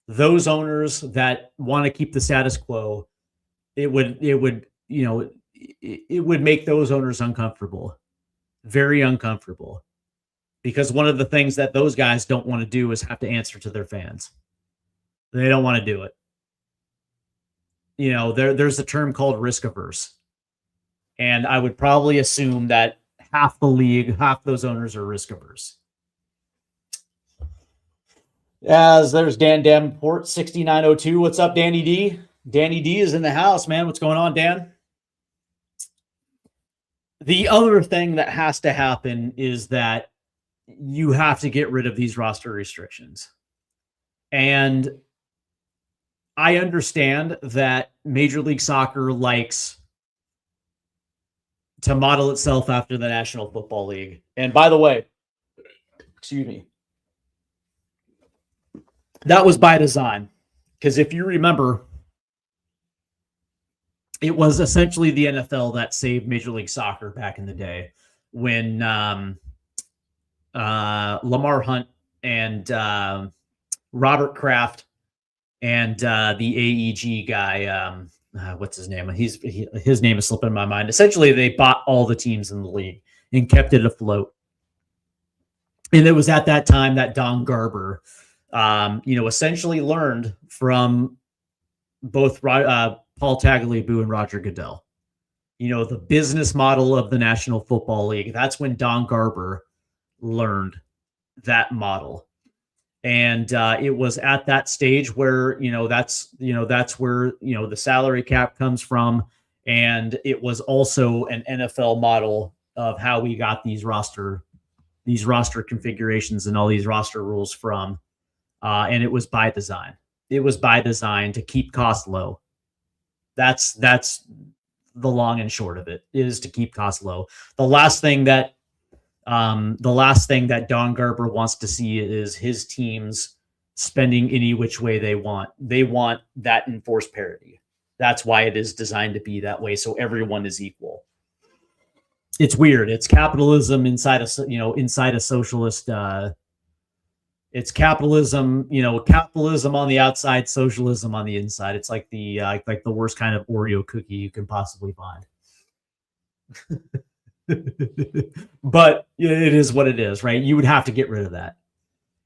those owners that want to keep the status quo, it would make those owners uncomfortable, very uncomfortable, because one of the things that those guys don't want to do is have to answer to their fans. They don't want to do it. There's a term called risk averse. And I would probably assume that half the league, half those owners are risk averse. As there's Dan Davenport, 6902. What's up, Danny D? Danny D is in the house, man. What's going on, Dan? The other thing that has to happen is that you have to get rid of these roster restrictions. And I understand that Major League Soccer likes to model itself after the National Football League. And by the way, excuse me, that was by design. Because if you remember, it was essentially the NFL that saved Major League Soccer back in the day when Lamar Hunt and Robert Kraft and the AEG guy, what's his name? His name is slipping my mind. Essentially, they bought all the teams in the league and kept it afloat. And it was at that time that Don Garber, essentially learned from both Paul Tagliabue and Roger Goodell. The business model of the National Football League. That's when Don Garber learned that model. And it was at that stage where, that's where, the salary cap comes from. And it was also an NFL model of how we got these roster configurations and all these roster rules from. And it was by design. It was by design to keep costs low. That's the long and short of it, is to keep costs low. The last thing that Don Garber wants to see is his teams spending any which way they want. They want that enforced parity. That's why it is designed to be that way, so everyone is equal. It's weird. It's capitalism inside a socialist. It's capitalism, capitalism on the outside, socialism on the inside. It's like the worst kind of Oreo cookie you can possibly find. But it is what it is, right? You would have to get rid of that.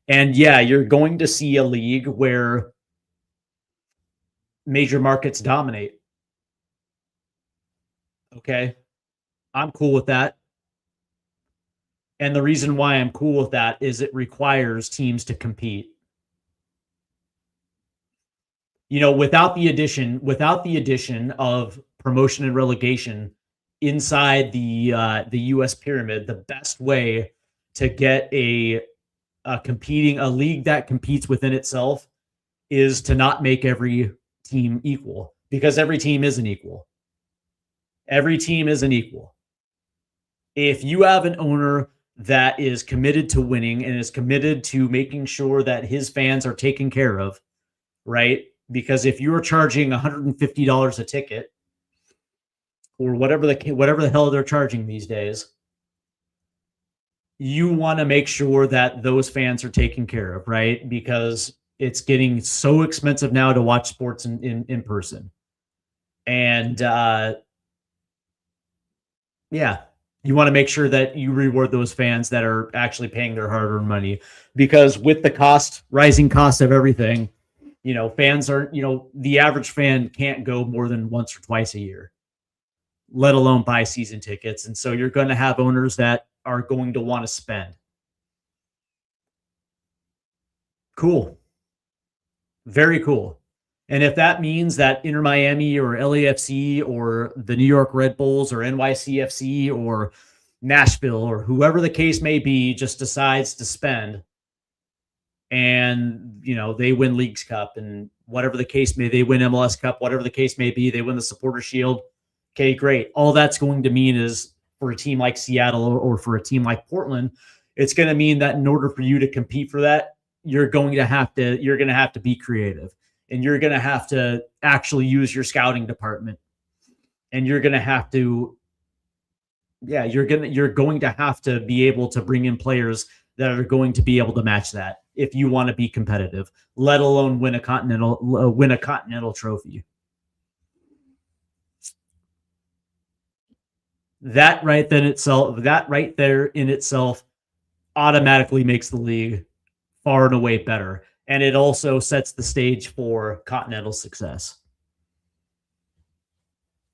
And yeah, you're going to see a league where major markets dominate. Okay. I'm cool with that. And the reason why I'm cool with that is it requires teams to compete. Without the addition of promotion and relegation inside the U.S. pyramid, the best way to get a league that competes within itself is to not make every team equal, because every team isn't equal. Every team isn't equal. If you have an owner that is committed to winning and is committed to making sure that his fans are taken care of, right? Because if you're charging $150 a ticket, or whatever the hell they're charging these days, you want to make sure that those fans are taken care of, right? Because it's getting so expensive now to watch sports in person. And you want to make sure that you reward those fans that are actually paying their hard-earned money, because with the rising cost of everything, fans are, the average fan can't go more than once or twice a year, let alone buy season tickets. And so you're going to have owners that are going to want to spend. Cool. Very cool. And if that means that Inter Miami or LAFC or the New York Red Bulls or NYCFC or Nashville or whoever the case may be just decides to spend and, they win Leagues Cup and whatever the case may, they win MLS Cup, whatever the case may be, they win the Supporter Shield. Okay, great. All that's going to mean is for a team like Seattle or for a team like Portland, it's going to mean that in order for you to compete for that, you're going to have to be creative, and you're going to have to actually use your scouting department, and you're going to have to be able to bring in players that are going to be able to match that if you want to be competitive, let alone win a continental trophy. That right there in itself automatically makes the league far and away better. And it also sets the stage for continental success.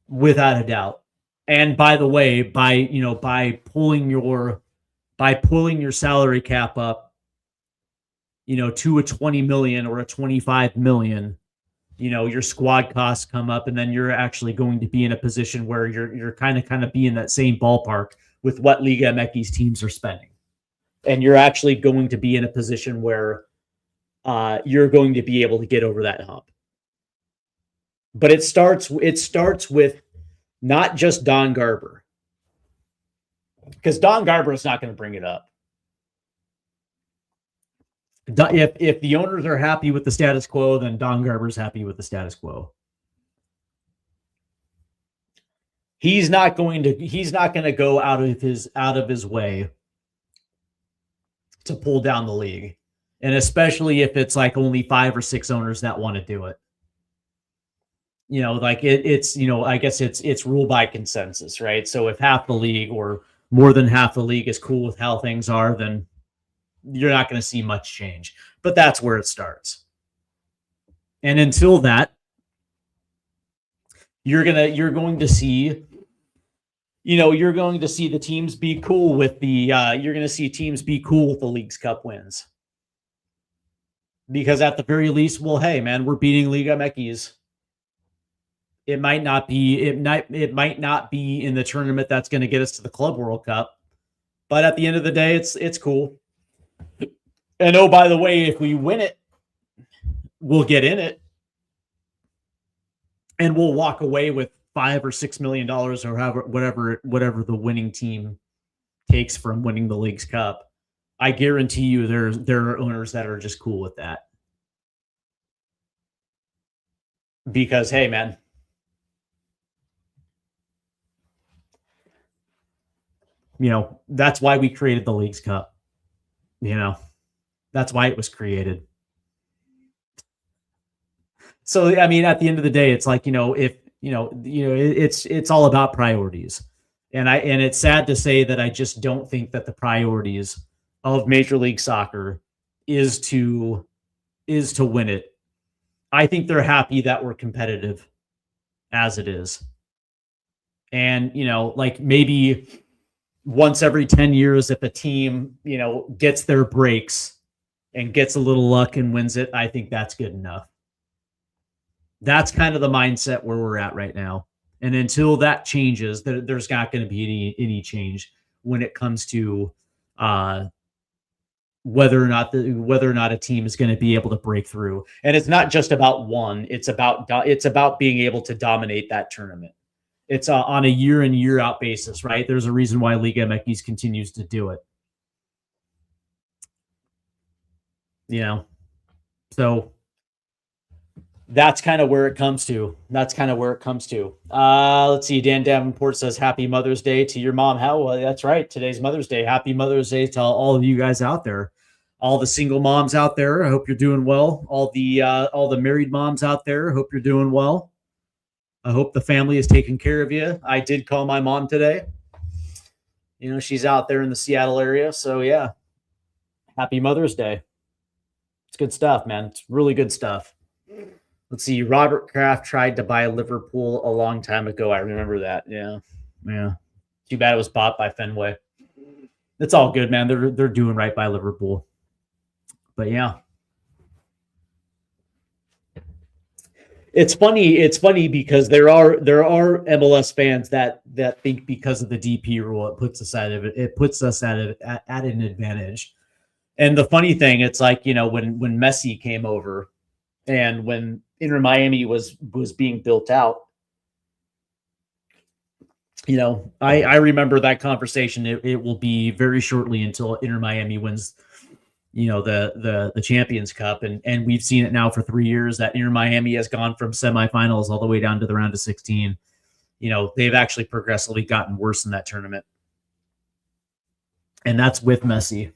Without a doubt. And by the way, by pulling your salary cap up, to a 20 million or a 25 million, your squad costs come up, and then you're actually going to be in a position where you're kind of be in that same ballpark with what Liga MX teams are spending. And you're actually going to be in a position where you're going to be able to get over that hump. But it starts with not just Don Garber, because Don Garber is not going to bring it up. If the owners are happy with the status quo, then Don Garber's happy with the status quo. He's not going to go out of his way to pull down the league. And especially if it's like only 5 or 6 owners that want to do it. I guess it's rule by consensus, right? So if half the league or more than half the league is cool with how things are, then you're not going to see much change. But that's where it starts. And until that, you're going to see the teams be cool with the Leagues Cup wins. Because at the very least, well, hey man, we're beating Liga MX. It might not be in the tournament that's going to get us to the Club World Cup, but at the end of the day, it's cool. And oh, by the way, if we win it, we'll get in it, and we'll walk away with $5 or $6 million or whatever the winning team takes from winning the Leagues Cup. I guarantee you, there are owners that are just cool with that, because hey, man. That's why we created the Leagues Cup. That's why it was created. So, I mean, at the end of the day, it's like, it's all about priorities. And it's sad to say that I just don't think that the priorities of Major League Soccer is to win it. I think they're happy that we're competitive as it is. And, maybe once every 10 years, if a team, gets their breaks and gets a little luck and wins it, I think that's good enough. That's kind of the mindset where we're at right now. And until that changes, there's not going to be any change when it comes to whether or not a team is going to be able to break through. And it's not just about one; it's about being able to dominate that tournament. It's on a year in, year out basis, right? There's a reason why Liga MX continues to do it. So that's kind of where it comes to. Let's see. Dan Davenport says, "Happy Mother's Day to your mom." How? Well, that's right. Today's Mother's Day. Happy Mother's Day to all of you guys out there. All the single moms out there, I hope you're doing well. All the married moms out there, I hope you're doing well. I hope the family is taking care of you. I did call my mom today. She's out there in the Seattle area. So yeah, happy Mother's Day. It's good stuff, man. It's really good stuff. Let's see. Robert Kraft tried to buy Liverpool a long time ago. I remember that. Yeah. Too bad it was bought by Fenway. It's all good, man. They're doing right by Liverpool. But yeah. It's funny. It's funny because there are MLS fans that think because of the DP rule, it puts us at an advantage. And the funny thing, it's like, when Messi came over and when Inter Miami was being built out, I remember that conversation. It will be very shortly until Inter Miami wins, the Champions Cup, and we've seen it now for 3 years that Inter Miami has gone from semifinals all the way down to the round of 16. They've actually progressively gotten worse in that tournament, and that's with Messi.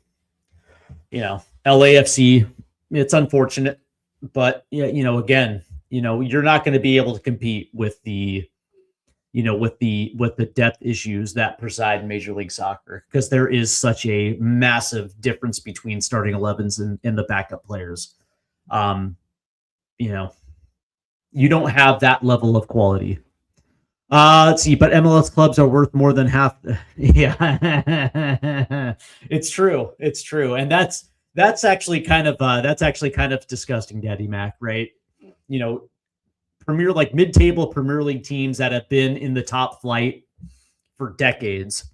LAFC, it's unfortunate, but again, you're not going to be able to compete with the depth issues that preside in Major League Soccer, because there is such a massive difference between starting 11s and the backup players. You don't have that level of quality. Let's see, but MLS clubs are worth more than half. Yeah, it's true. It's true. And that's actually kind of disgusting, Daddy Mac, right? Mid-table Premier League teams that have been in the top flight for decades.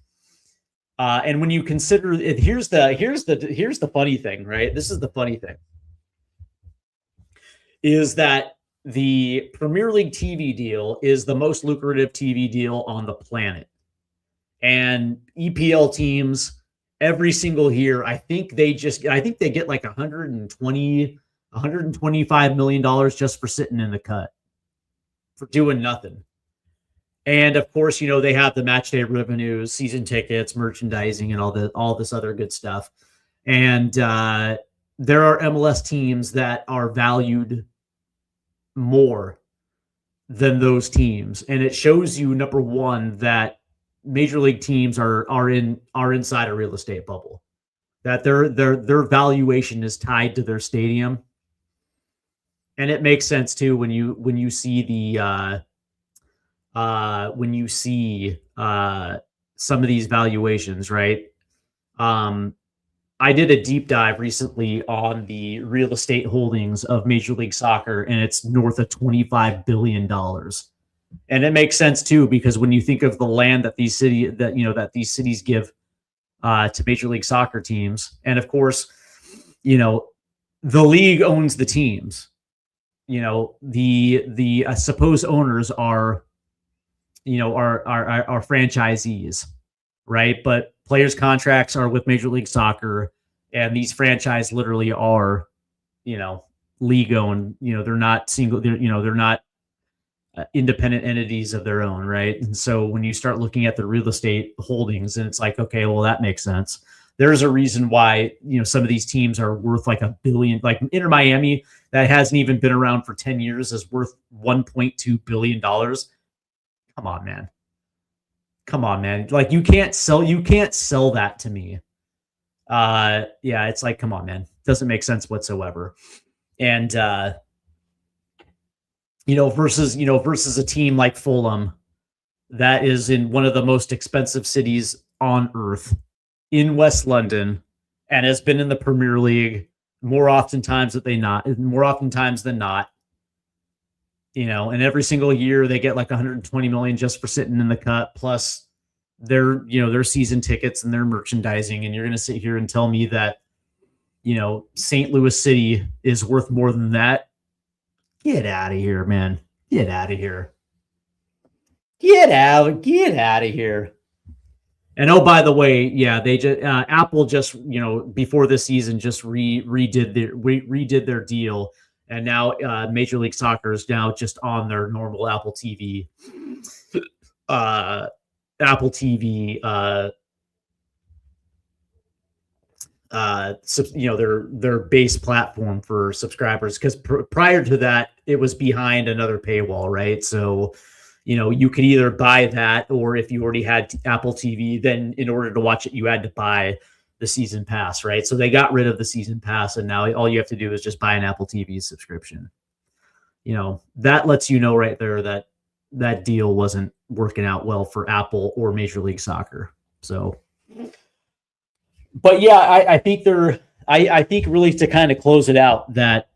And when you consider it, here's the funny thing, right? This is the funny thing, is that the Premier League TV deal is the most lucrative TV deal on the planet. And EPL teams every single year, I think they get like $125 million just for sitting in the cut, for doing nothing. And of course, they have the match day revenues, season tickets, merchandising, and all this other good stuff. And there are MLS teams that are valued more than those teams, and it shows you, number one, that major league teams are inside a real estate bubble, that their valuation is tied to their stadium. And it makes sense too when you see some of these valuations, right? I did a deep dive recently on the real estate holdings of Major League Soccer, and it's north of $25 billion. And it makes sense too, because when you think of the land that these cities give to Major League Soccer teams, and of course, the league owns the teams. The supposed owners are franchisees, right? But players' contracts are with Major League Soccer, and these franchise literally are, league owned. They're not single. They're not independent entities of their own, right? And so when you start looking at the real estate holdings, and it's like, okay, well, that makes sense. There's a reason why, some of these teams are worth like $1 billion. Like Inter Miami, that hasn't even been around for 10 years, is worth $1.2 billion. Come on, man. Like you can't sell that to me. It's like, come on, man. Doesn't make sense whatsoever. And versus a team like Fulham that is in one of the most expensive cities on earth, in West London, and has been in the Premier League more oftentimes than not. And every single year they get like 120 million just for sitting in the cut, plus their season tickets and their merchandising. And you're going to sit here and tell me that, St. Louis City is worth more than that? Get out of here, man. Get out of here. Get out of here. And oh, by the way, yeah, they just Apple just before this season just redid their deal, and now Major League Soccer is now just on their normal Apple TV, their base platform for subscribers, because prior to that it was behind another paywall, right? So you could either buy that, or if you already had Apple TV, then in order to watch it, you had to buy the season pass, right? So they got rid of the season pass, and now all you have to do is just buy an Apple TV subscription. That lets you know right there that that deal wasn't working out well for Apple or Major League Soccer. So, but yeah, I think I think really to kind of close it out that,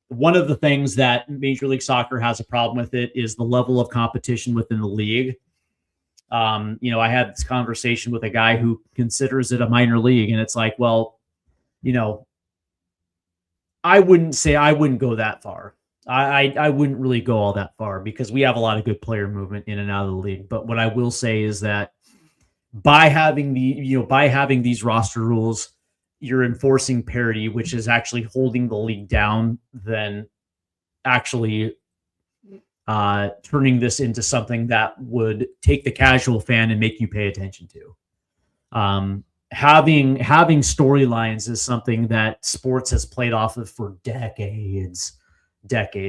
one of the things that Major League Soccer has a problem with it is the level of competition within the league. I had this conversation with a guy who considers it a minor league, and it's like, well, I wouldn't go that far. I wouldn't really go all that far because we have a lot of good player movement in and out of the league. But what I will say is that by having these roster rules, you're enforcing parity, which is actually holding the league down than actually turning this into something that would take the casual fan and make you pay attention to. Having storylines is something that sports has played off of for decades.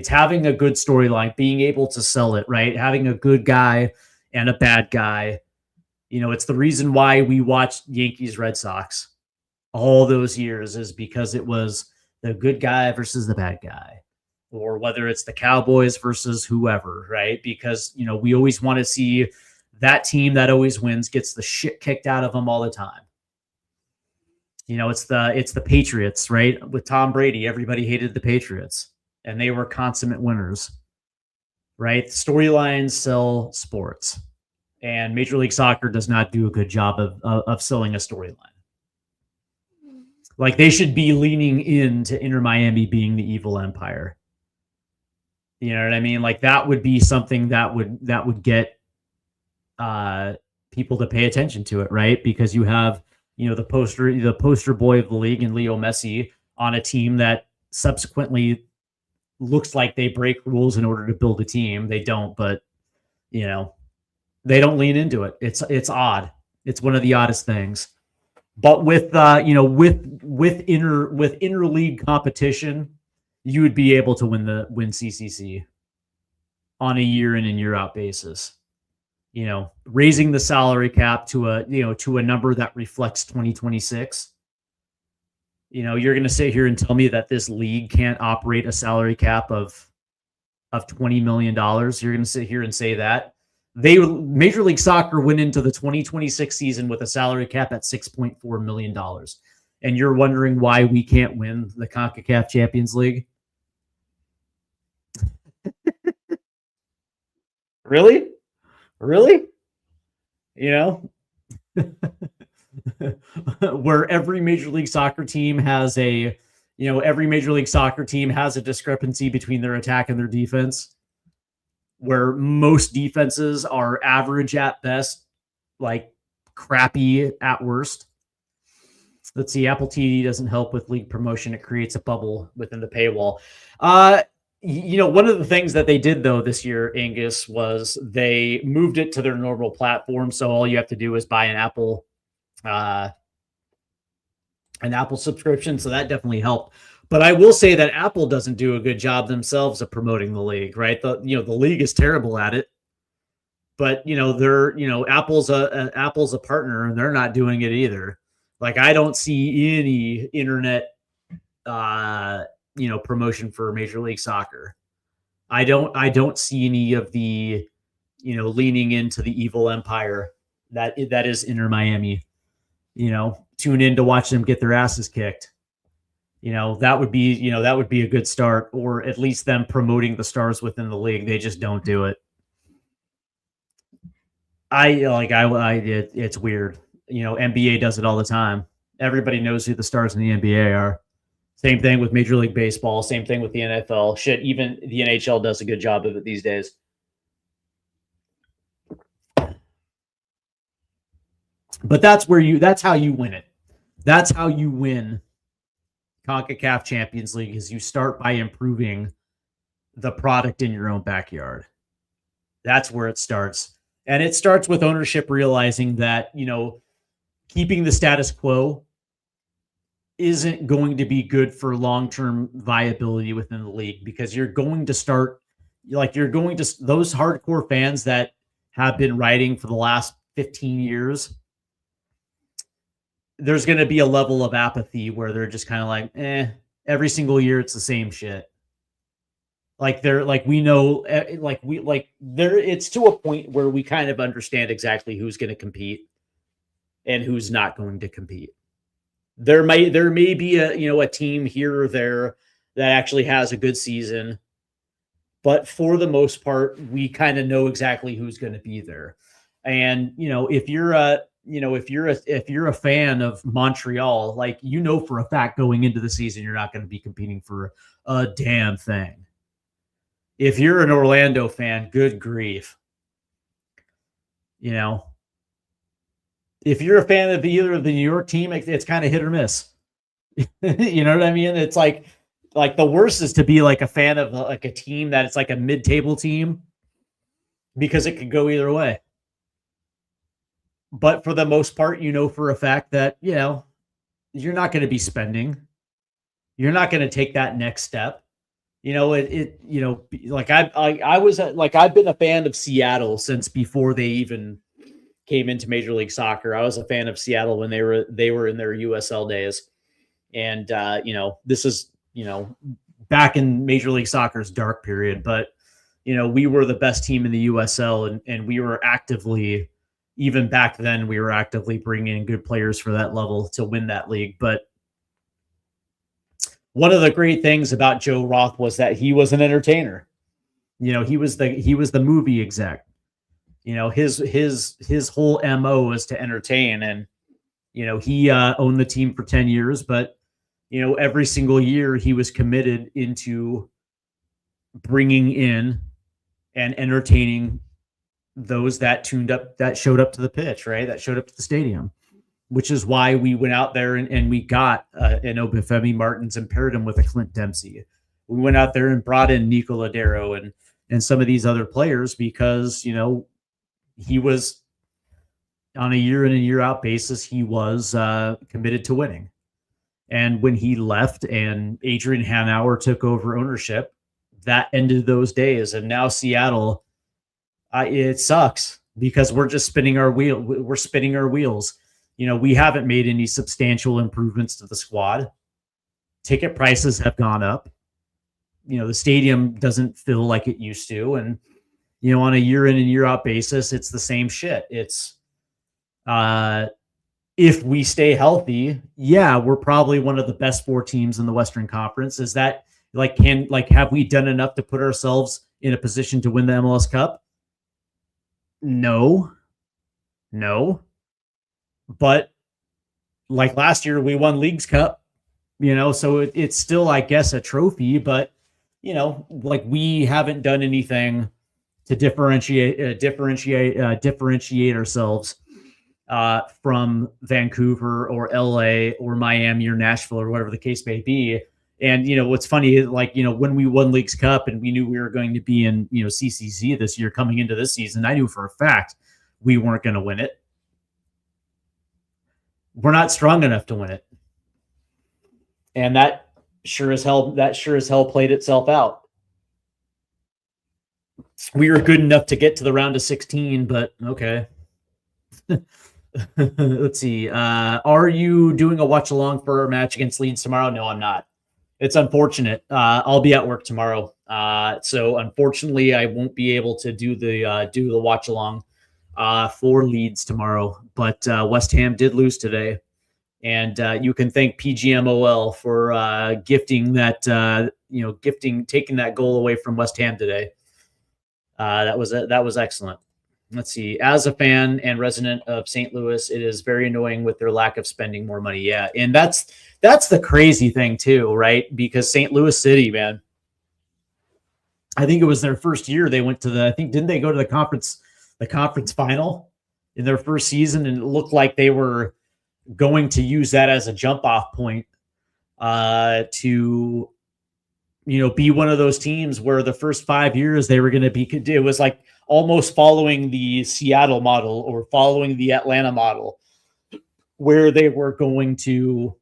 Having a good storyline, being able to sell it, right? Having a good guy and a bad guy. It's the reason why we watched Yankees Red Sox all those years, is because it was the good guy versus the bad guy, or whether it's the Cowboys versus whoever, right? Because, we always want to see that team that always wins gets the shit kicked out of them all the time. It's the Patriots, right? With Tom Brady, everybody hated the Patriots, and they were consummate winners, right? Storylines sell sports, and Major League Soccer does not do a good job of selling a storyline. Like, they should be leaning into Inter Miami being the evil empire. You know what I mean? Like, that would be something that would get people to pay attention to it, right? Because you have, the poster boy of the league and Leo Messi on a team that subsequently looks like they break rules in order to build a team. They don't, but they don't lean into it. It's odd. It's one of the oddest things. But with interleague competition, you would be able to win CCC on a year in and year out basis. Raising the salary cap to a number that reflects 2026. You're going to sit here and tell me that this league can't operate a salary cap of $20 million. You're going to sit here and say that. Major League Soccer went into the 2026 season with a salary cap at $6.4 million. And you're wondering why we can't win the Concacaf Champions League? Really? Where every Major League Soccer team has a discrepancy between their attack and their defense, where most defenses are average at best, like crappy at worst. Let's see, Apple TV doesn't help with league promotion. It creates a bubble within the paywall. One of the things that they did, though, this year, Angus, was they moved it to their normal platform. So all you have to do is buy an Apple subscription. So that definitely helped. But I will say that Apple doesn't do a good job themselves of promoting the league, right? The league is terrible at it. But Apple's a partner, and they're not doing it either. Like, I don't see any internet promotion for Major League Soccer. I don't see any of the leaning into the evil empire that is Inter Miami. Tune in to watch them get their asses kicked. That would be a good start, or at least them promoting the stars within the league. They just don't do it. It's weird. NBA does it all the time. Everybody knows who the stars in the NBA are. Same thing with Major League Baseball. Same thing with the NFL. Shit, even the NHL does a good job of it these days. But that's how you win it. That's how you win CONCACAF Champions League, is you start by improving the product in your own backyard. That's where it starts. And it starts with ownership realizing that, keeping the status quo isn't going to be good for long-term viability within the league, because those hardcore fans that have been riding for the last 15 years, there's going to be a level of apathy where they're just kind of like, every single year it's the same shit. It's to a point where we kind of understand exactly who's going to compete and who's not going to compete. There may be a team here or there that actually has a good season. But for the most part, we kind of know exactly who's going to be there. And if you're a if you're a fan of Montreal, like for a fact going into the season, you're not going to be competing for a damn thing. If you're an Orlando fan, good grief. If you're a fan of either of the New York team, it's kind of hit or miss. You know what I mean? It's like the worst is to be like a fan of like a team that it's like a mid-table team, because it could go either way. But for the most part, for a fact that, you're not going to be spending. You're not going to take that next step. Like I've been a fan of Seattle since before they even came into Major League Soccer. I was a fan of Seattle when they were in their USL days. And, this is, back in Major League Soccer's dark period, but, we were the best team in the USL, and we were actively, even back then, we were actively bringing in good players for that level to win that league. But one of the great things about Joe Roth was that he was an entertainer. He was the movie exec. His whole MO was to entertain, and he owned the team for 10 years, but every single year he was committed into bringing in and entertaining those that showed up to the pitch, right? That showed up to the stadium, which is why we went out there and we got an Obafemi Martins and paired him with a Clint Dempsey. We went out there and brought in Nico Ladero and some of these other players, because, he was on a year in and year out basis, he was committed to winning. And when he left and Adrian Hanauer took over ownership, that ended those days. And now Seattle, it sucks because we're just spinning our wheel. We're spinning our wheels. We haven't made any substantial improvements to the squad. Ticket prices have gone up. The stadium doesn't feel like it used to. And, on a year in and year out basis, it's the same shit. It's, if we stay healthy, we're probably one of the best 4 teams in the Western Conference. Is that have we done enough to put ourselves in a position to win the MLS Cup? No. But like last year, we won Leagues Cup, so it's still, I guess, a trophy, but we haven't done anything to differentiate ourselves from Vancouver or LA or Miami or Nashville or whatever the case may be. And, what's funny is when we won Leagues Cup and we knew we were going to be in, CCZ this year coming into this season, I knew for a fact we weren't going to win it. We're not strong enough to win it. And that sure as hell played itself out. We were good enough to get to the round of 16, but okay. Let's see. Are you doing a watch along for our match against Leeds tomorrow? No, I'm not. It's unfortunate. I'll be at work tomorrow. So unfortunately I won't be able to do the watch along for Leeds tomorrow, but West Ham did lose today. And you can thank PGMOL for gifting taking that goal away from West Ham today. That was excellent. Let's see. As a fan and resident of St. Louis, it is very annoying with their lack of spending more money. Yeah, and that's the crazy thing too, right? Because St. Louis City, man, I think it was their first year. They went to didn't they go to the conference final in their first season, and it looked like they were going to use that as a jump off point to be one of those teams where the first 5 years they were going to be. It was like almost following the Seattle model or following the Atlanta model, where they were going to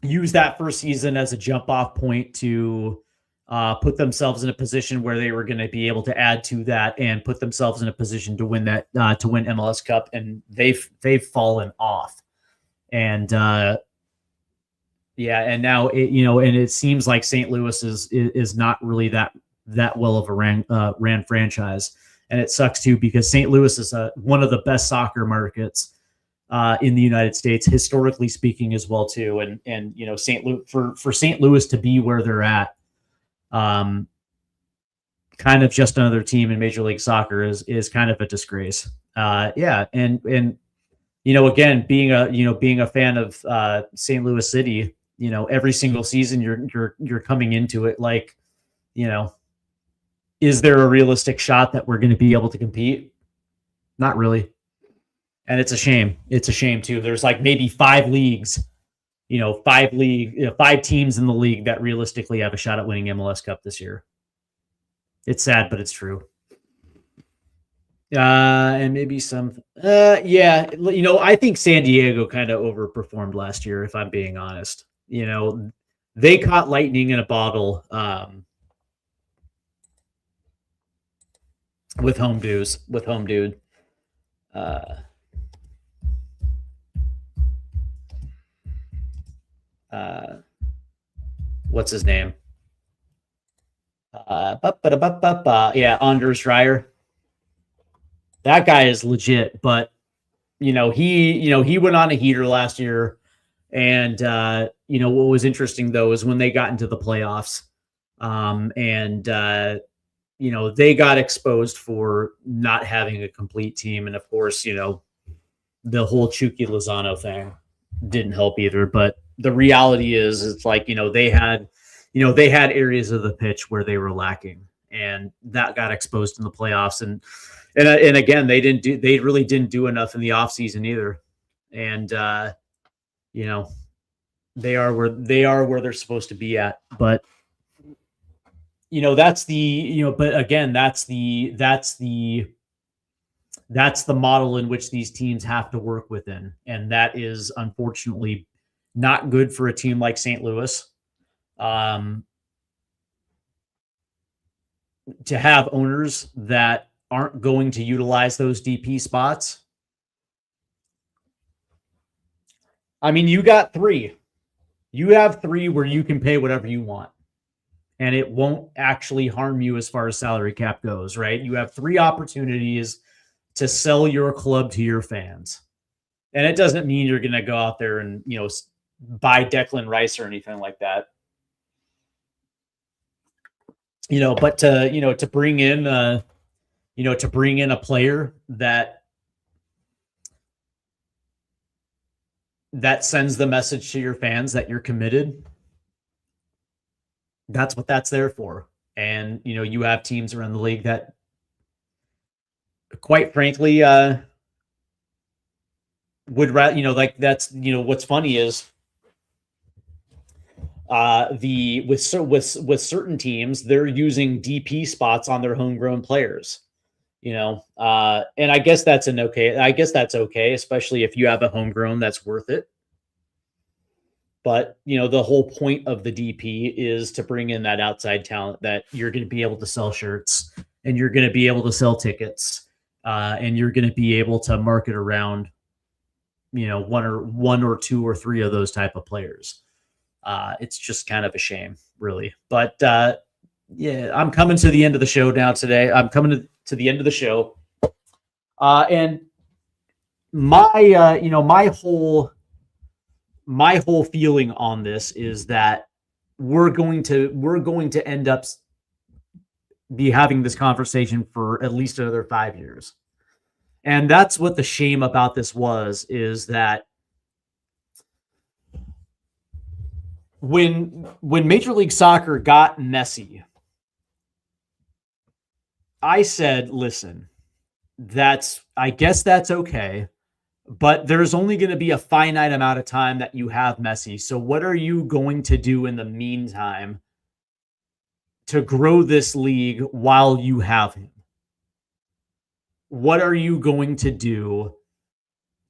use that first season as a jump off point to put themselves in a position where they were going to be able to add to that and put themselves in a position to win that, to win MLS Cup. And they've fallen off. And and now and it seems like St. Louis is not really that well of a ran franchise. And it sucks too, because St. Louis is one of the best soccer markets in the United States, historically speaking, as well too. And St. Louis for St. Louis to be where they're at, kind of just another team in Major League Soccer is kind of a disgrace. Yeah, and again, being a fan of St. Louis City, every single season you're coming into it like, is there a realistic shot that we're going to be able to compete? Not really. And it's a shame. It's a shame too. There's like maybe 5 leagues, 5 teams in the league that realistically have a shot at winning MLS Cup this year. It's sad, but it's true. And maybe some, yeah, I think San Diego kind of overperformed last year, if I'm being honest. They caught lightning in a bottle, with home dude. What's his name? Yeah, Anders Dreyer. That guy is legit, but he went on a heater last year, and what was interesting though is when they got into the playoffs, and they got exposed for not having a complete team, and of course, the whole Chucky Lozano thing didn't help either. But the reality is, it's like they had areas of the pitch where they were lacking, and that got exposed in the playoffs. And again, they really didn't do enough in the offseason either. And they are where they're supposed to be at. But that's but again, that's the model in which these teams have to work within. And that is unfortunately not good for a team like St. Louis. To have owners that aren't going to utilize those DP spots. I mean, you got 3. You have 3 where you can pay whatever you want, and it won't actually harm you as far as salary cap goes, right? You have 3 opportunities to sell your club to your fans. And it doesn't mean you're going to go out there and, buy Declan Rice or anything like that. But to bring in a player that sends the message to your fans that you're committed, that's what that's there for. And, you have teams around the league that, quite frankly, would rather, that's, what's funny is, with certain teams, they're using DP spots on their homegrown players, and I guess that's okay, especially if you have a homegrown that's worth it. But, the whole point of the DP is to bring in that outside talent that you're going to be able to sell shirts, and you're going to be able to sell tickets, and you're going to be able to market around, 1 or 2 or 3 of those type of players. It's just kind of a shame, really. But yeah, I'm coming to the end of the show now today. I'm coming to the end of the show. And my whole feeling on this is that we're going to end up be having this conversation for at least another 5 years. And that's what the shame about this is that when Major League Soccer got messy, I said, listen, I guess that's okay, but there's only going to be a finite amount of time that you have Messi. So what are you going to do in the meantime to grow this league while you have him? What are you going to do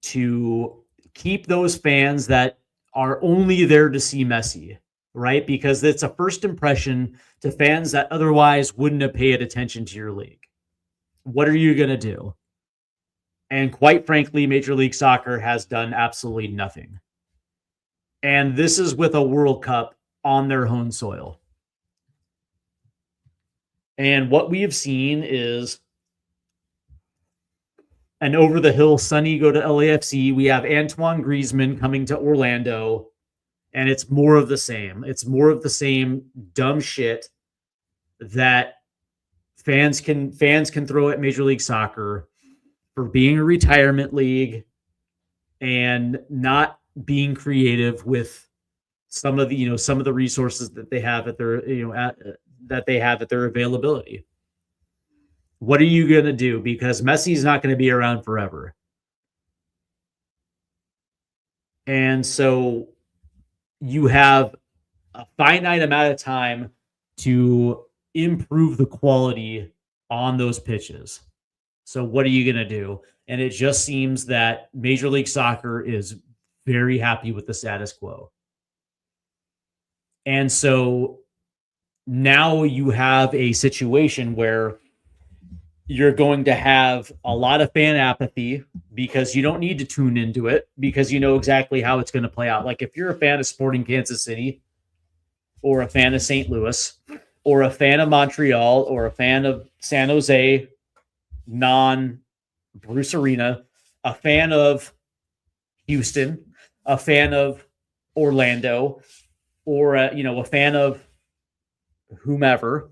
to keep those fans that are only there to see Messi, right? Because it's a first impression to fans that otherwise wouldn't have paid attention to your league. What are you going to do? And quite frankly, Major League Soccer has done absolutely nothing. And this is with a World Cup on their home soil. And what we have seen is and over the hill, Sonny go to LAFC. We have Antoine Griezmann coming to Orlando, and it's more of the same. It's more of the same dumb shit that fans can throw at Major League Soccer for being a retirement league and not being creative with some of the resources that they have at their availability. What are you going to do? Because Messi's not going to be around forever. And so you have a finite amount of time to improve the quality on those pitches. So what are you going to do? And it just seems that Major League Soccer is very happy with the status quo. And so now you have a situation where you're going to have a lot of fan apathy because you don't need to tune into it because you know exactly how it's going to play out. Like if you're a fan of Sporting Kansas City or a fan of St. Louis or a fan of Montreal or a fan of San Jose, non-Bruce Arena, a fan of Houston, a fan of Orlando, or a fan of whomever,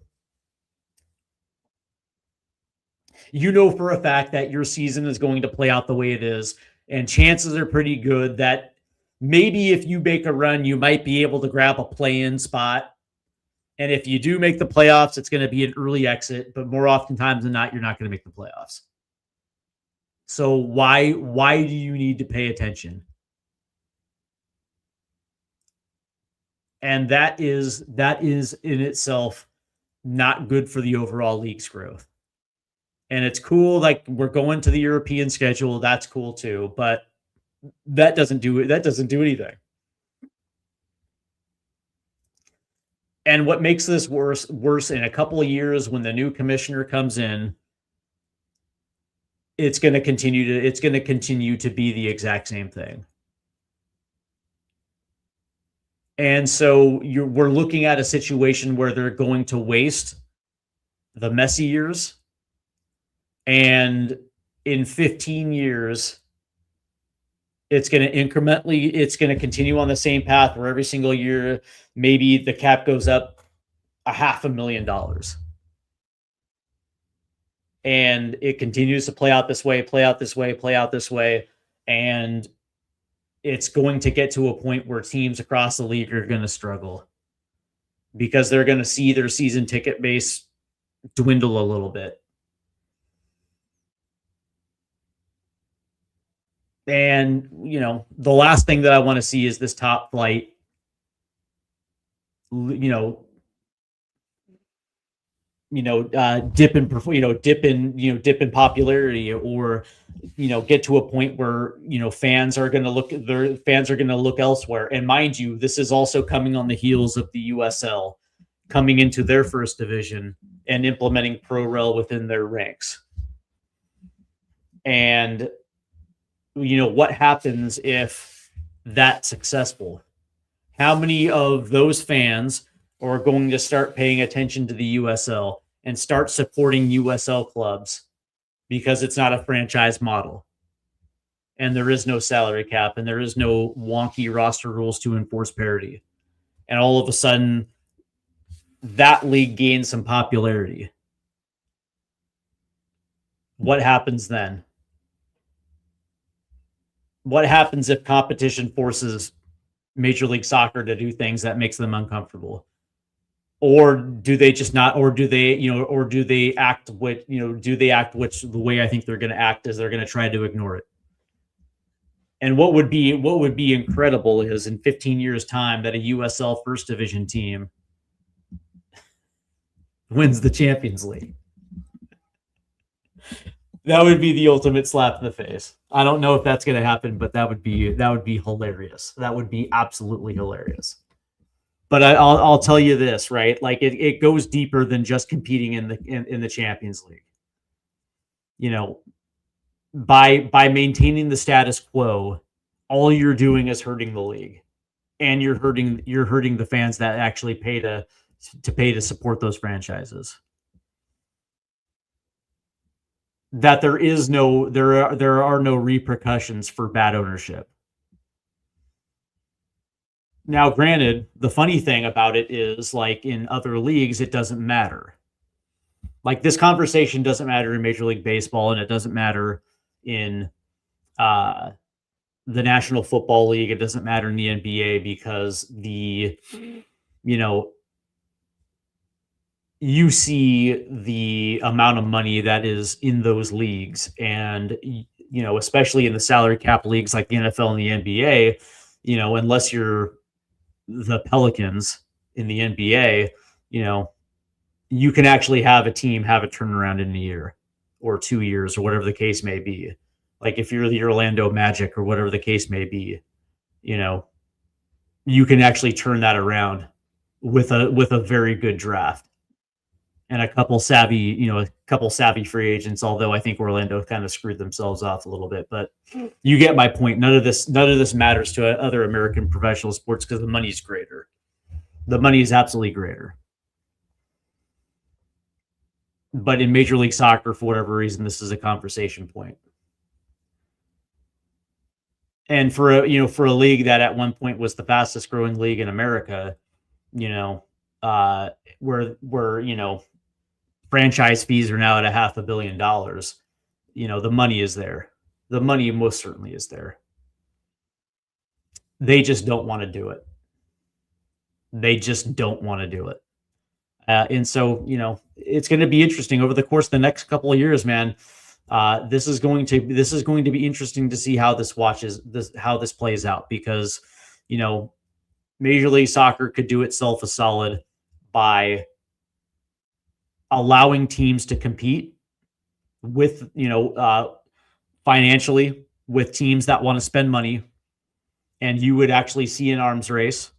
you know for a fact that your season is going to play out the way it is, and chances are pretty good that maybe if you make a run, you might be able to grab a play-in spot. And if you do make the playoffs, it's going to be an early exit, but more oftentimes than not, you're not going to make the playoffs. So why do you need to pay attention? And that is in itself not good for the overall league's growth. And it's cool, like we're going to the European schedule. That's cool too, but that doesn't do anything. And what makes this worse in a couple of years when the new commissioner comes in, it's going to continue to be the exact same thing. And so we're looking at a situation where they're going to waste the Messi years, and in 15 years, it's going to continue on the same path where every single year, maybe the cap goes up $500,000. And it continues to play out this way. And it's going to get to a point where teams across the league are going to struggle because they're going to see their season ticket base dwindle a little bit. And, the last thing that I want to see is this top flight, dip in popularity, or get to a point where fans are going to look elsewhere. And mind you, this is also coming on the heels of the USL coming into their first division and implementing pro rel within their ranks. And what happens if that's successful? How many of those fans are going to start paying attention to the USL and start supporting USL clubs because it's not a franchise model and there is no salary cap and there is no wonky roster rules to enforce parity? And all of a sudden, that league gains some popularity. What happens then? What happens if competition forces Major League Soccer to do things that makes them uncomfortable? Or do they just not, or do they act the way I think they're going to act, is they're going to try to ignore it? And what would be incredible is in 15 years time that a USL first division team wins the Champions League. That would be the ultimate slap in the face. I don't know if that's going to happen, but that would be hilarious. That would be absolutely hilarious. But I'll tell you this, right? Like it goes deeper than just competing in the Champions League. By maintaining the status quo, all you're doing is hurting the league, and you're hurting the fans that actually pay to support those franchises. that there are no repercussions for bad ownership. Now, granted, the funny thing about it is, like in other leagues, it doesn't matter. Like this conversation doesn't matter in Major League Baseball, and it doesn't matter in the National Football League. It doesn't matter in the NBA because you see the amount of money that is in those leagues, and especially in the salary cap leagues like the NFL and the NBA, unless you're the Pelicans in the NBA, you can actually have a team have a turnaround in a year or 2 years or whatever the case may be. Like if you're the Orlando Magic or whatever the case may be, you can actually turn that around with a very good draft and a couple savvy free agents. Although I think Orlando kind of screwed themselves off a little bit, but you get my point. None of this matters to other American professional sports because the money's greater. The money is absolutely greater. But in Major League Soccer, for whatever reason, this is a conversation point. And for a league that at one point was the fastest growing league in America, where franchise fees are now at $500 million, the money is there. The money most certainly is there. They just don't want to do it. They just don't want to do it. And so, it's going to be interesting over the course of the next couple of years, man. This is going to be interesting to see how this plays out because, Major League Soccer could do itself a solid by allowing teams to compete with, financially with teams that want to spend money, and you would actually see an arms race,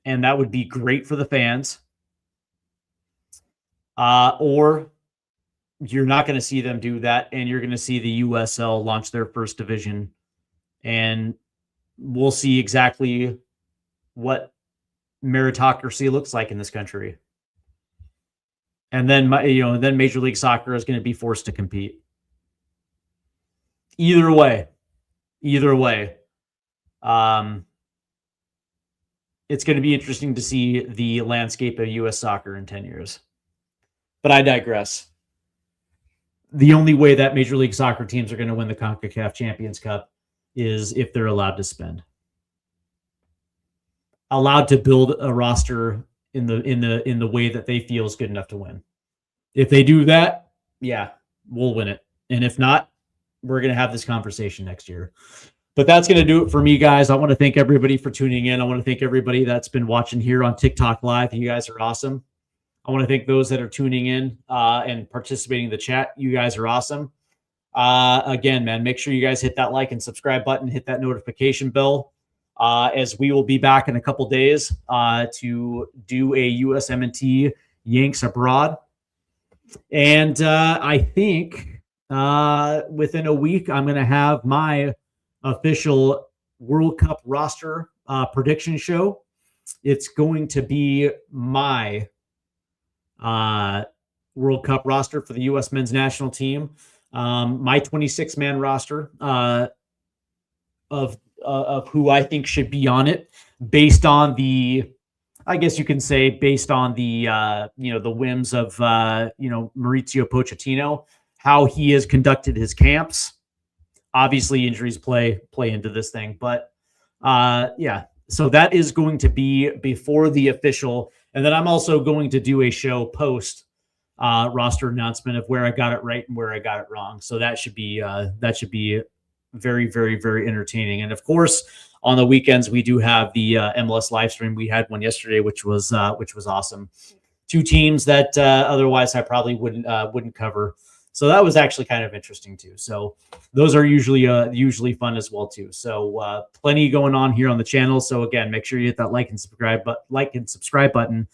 and that would be great for the fans. Or you're not going to see them do that, and you're going to see the USL launch their first division, and we'll see exactly what meritocracy looks like in this country. And then, then Major League Soccer is going to be forced to compete. Either way, it's going to be interesting to see the landscape of U.S. soccer in 10 years. But I digress. The only way that Major League Soccer teams are going to win the Concacaf Champions Cup is if they're allowed to spend. Allowed to build a roster in the way that they feel is good enough to win. If they do that, yeah, we'll win it. And if not, we're going to have this conversation next year. But that's going to do it for me, guys. I want to thank everybody for tuning in. I want to thank everybody that's been watching here on TikTok Live. You guys are awesome. I want to thank those that are tuning in and participating in the chat. You guys are awesome. Again, man, make sure you guys hit that like and subscribe button, hit that notification bell, as we will be back in a couple days to do a USMNT Yanks Abroad. And I think within a week, I'm going to have my official World Cup roster prediction show. It's going to be my World Cup roster for the U.S. men's national team. My 26-man roster of who I think should be on it based on the, I guess you can say based on the, the whims of, Mauricio Pochettino, how he has conducted his camps. Obviously injuries play into this thing, but yeah. So that is going to be before the official. And then I'm also going to do a show post roster announcement of where I got it right and where I got it wrong. So that should be very, very, very entertaining. And of course, on the weekends we do have the MLS live stream. We had one yesterday, which was awesome. Two teams that otherwise I probably wouldn't cover. So that was actually kind of interesting too. So those are usually fun as well too. So plenty going on here on the channel. So again, make sure you hit that like and subscribe button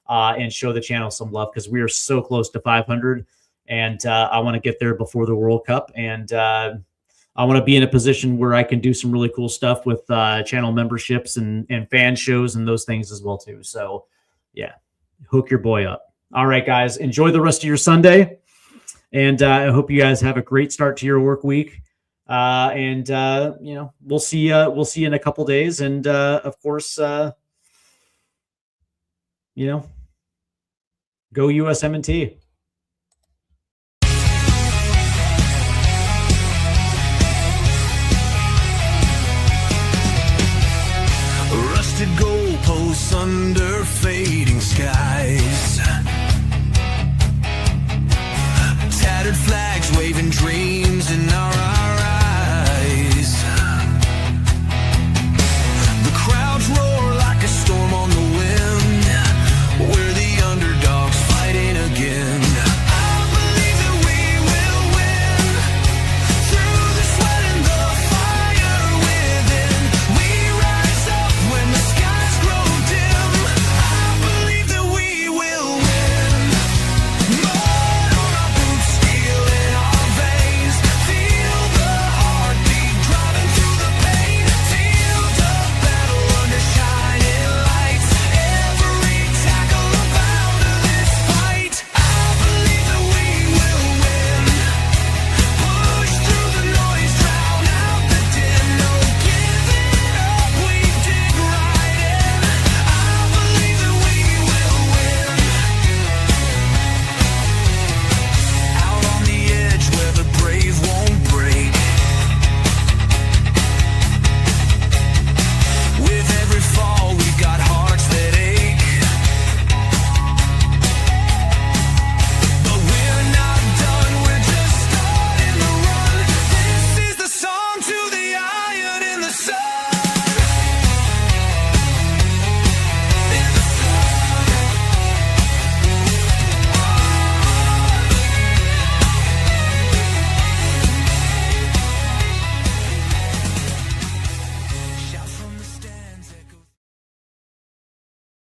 and show the channel some love because we are so close to 500, and I want to get there before the World Cup, and I want to be in a position where I can do some really cool stuff with channel memberships and fan shows and those things as well too. So yeah, hook your boy up. All right, guys, enjoy the rest of your Sunday. And I hope you guys have a great start to your work week. We'll see you in a couple days. And of course, go USMNT. Rusted goalposts under faded